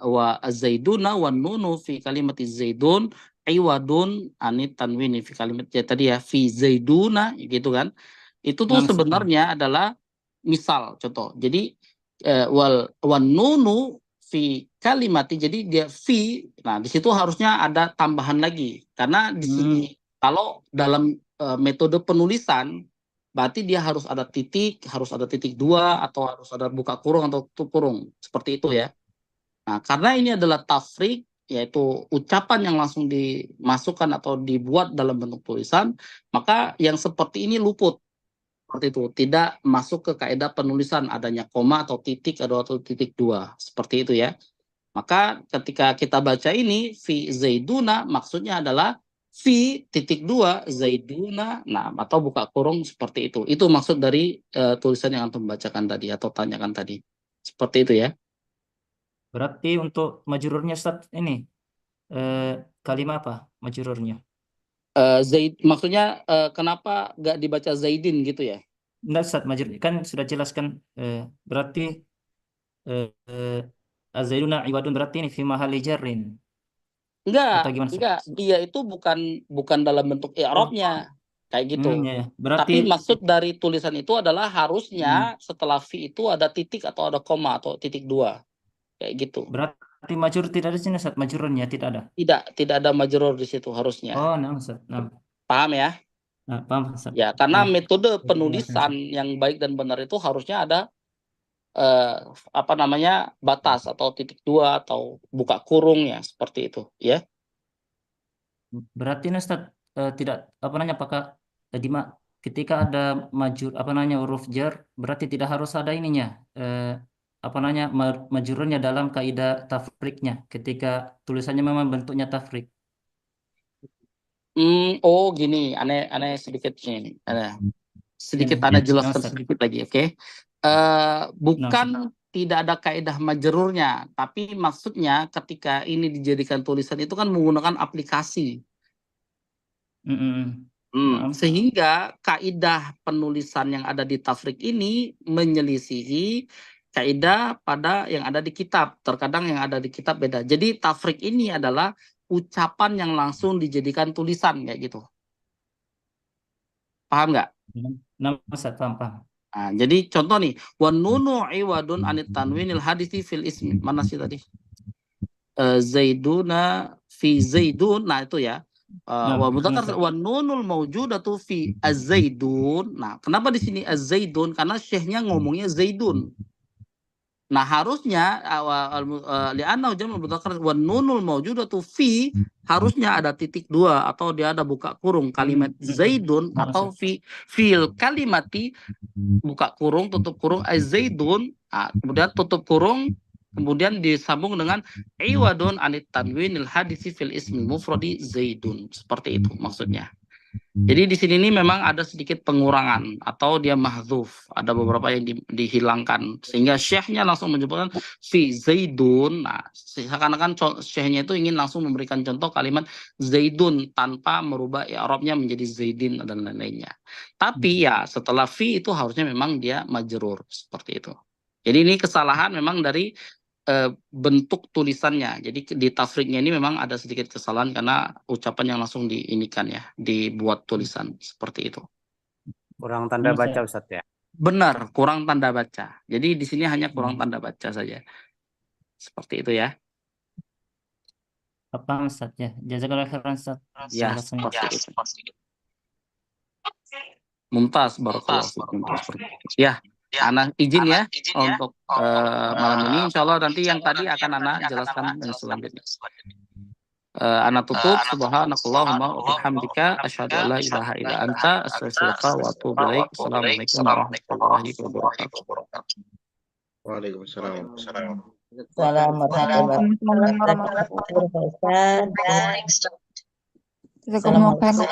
Speaker 1: wa az-zaiduna wan nunu fi kalimati zaidun iwadun anit tanwini fi kalimat ya tadi ya fi zaiduna gitu kan. Itu tuh sebenarnya adalah misal contoh. Jadi wan nunu fi kalimati, jadi dia fi, nah di situ harusnya ada tambahan lagi karena di sini kalau dalam metode penulisan berarti dia harus ada titik 2 atau harus ada buka kurung atau tutup kurung seperti itu ya. Nah karena ini adalah tafrik, yaitu ucapan yang langsung dimasukkan atau dibuat dalam bentuk tulisan, maka yang seperti ini luput. Seperti itu, tidak masuk ke kaidah penulisan adanya koma atau titik atau titik 2 seperti itu ya. Maka ketika kita baca ini fi zaiduna maksudnya adalah fi titik 2 zaiduna, nah atau buka kurung seperti itu. Itu maksud dari tulisan yang antum bacakan tadi atau tanyakan tadi. Seperti itu ya.
Speaker 9: Berarti untuk majrurnya Ustaz ini kalimat apa majrurnya?
Speaker 1: Zaid maksudnya kenapa nggak dibaca Zaidin gitu ya?
Speaker 9: Enggak Ustaz, majrur kan sudah jelaskan berarti Az-zaiduna iwadun berarti ini fi mahalli jarrin
Speaker 1: Enggak,
Speaker 9: atau gimana Ustaz?
Speaker 1: enggak. Dia itu bukan dalam bentuk i'rabnya. Kayak gitu.
Speaker 9: Ya, ya. Berarti
Speaker 1: Tapi maksud dari tulisan itu adalah harusnya setelah fi itu ada titik atau ada koma atau titik dua. Kayak gitu.
Speaker 9: berarti majrur tidak ada sini Ustaz, majrurnya tidak ada.
Speaker 1: Tidak ada majrur di situ harusnya.
Speaker 9: Oh, nah Ustaz. Nah,
Speaker 1: Paham ya?
Speaker 9: paham Ustaz.
Speaker 1: Ya, karena
Speaker 9: Ya.
Speaker 1: metode
Speaker 9: Ya,
Speaker 1: penulisan yang baik dan benar itu harusnya ada batas atau titik dua atau buka kurung ya, seperti itu ya.
Speaker 9: Berarti Ustaz tidak apakah ketika ada huruf jar berarti tidak harus ada ininya majrurnya dalam kaidah tafriknya ketika tulisannya memang bentuknya tafrik.
Speaker 1: Oh gini, aneh sedikit ini, sedikit
Speaker 9: Ya,
Speaker 1: aneh jelaskan
Speaker 9: Ustaz.
Speaker 1: sedikit lagi, oke? Bukan tidak ada kaidah majrurnya, tapi maksudnya ketika ini dijadikan tulisan itu kan menggunakan aplikasi. Sehingga kaidah penulisan yang ada di tafrik ini menyelisihi kaidah pada yang ada di kitab. Terkadang yang ada di kitab beda. Jadi tafrik ini adalah ucapan yang langsung dijadikan tulisan kayak gitu. Paham nggak?
Speaker 9: Nah, Ustaz, paham.
Speaker 1: Nah, jadi contoh nih, wa nunu iwadun anit tanwinil hadisi fil ismi. Mana sih tadi? Zaiduna fi zaidun. Nah, itu ya. Wa mudzakkar wa nunul maujudatu fi az-zaidun. Nah, kenapa di sini az-zaidun? Karena syekhnya ngomongnya zaidun. Nah, harusnya li'annahu jam'ul mudzakkar wa nunul maujudatu fi harusnya ada titik dua atau dia ada buka kurung kalimat zaidun atau fil kalimati buka kurung tutup kurung az-zaidun, kemudian tutup kurung kemudian disambung dengan iwadun anit tanwinil hadisi fil ismi mufradi zaidun. Seperti itu maksudnya. Jadi di sini ini memang ada sedikit pengurangan atau dia mahdzuf, ada beberapa yang dihilangkan sehingga syekhnya langsung menyebutkan fi zaidun. Nah, seakan-akan syekhnya itu ingin langsung memberikan contoh kalimat zaidun tanpa merubah i'rabnya menjadi zaidin dan lain-lainnya. Tapi ya setelah fi itu harusnya memang dia majrur seperti itu. Jadi ini kesalahan memang dari bentuk tulisannya. Jadi di tafriknya ini memang ada sedikit kesalahan karena ucapan yang langsung diinikan ya, dibuat tulisan seperti itu.
Speaker 10: Kurang tanda baca Ustaz ya.
Speaker 1: Benar, kurang tanda baca. Jadi di sini hanya kurang tanda baca saja. Seperti itu ya.
Speaker 9: Apa Ustaz ya? Jazakallahu khairan Ustaz.
Speaker 1: Ya, seperti itu. Mumtaz, barakallahu fikum. Ya. Anak izin ya untuk malam ini, insya Allah nanti yang tadi akan Anak jelaskan yang selanjutnya. Anak tutup, subhanakallahumma wa bihamdika asyhadu an la ilaha illa anta astaghfiruka wa atubu ilaik. Assalamualaikum warahmatullahi wabarakatuh.
Speaker 3: Waalaikumsalam.
Speaker 4: Assalamualaikum warahmatullahi wabarakatuh.
Speaker 11: Jazakumullah khairan.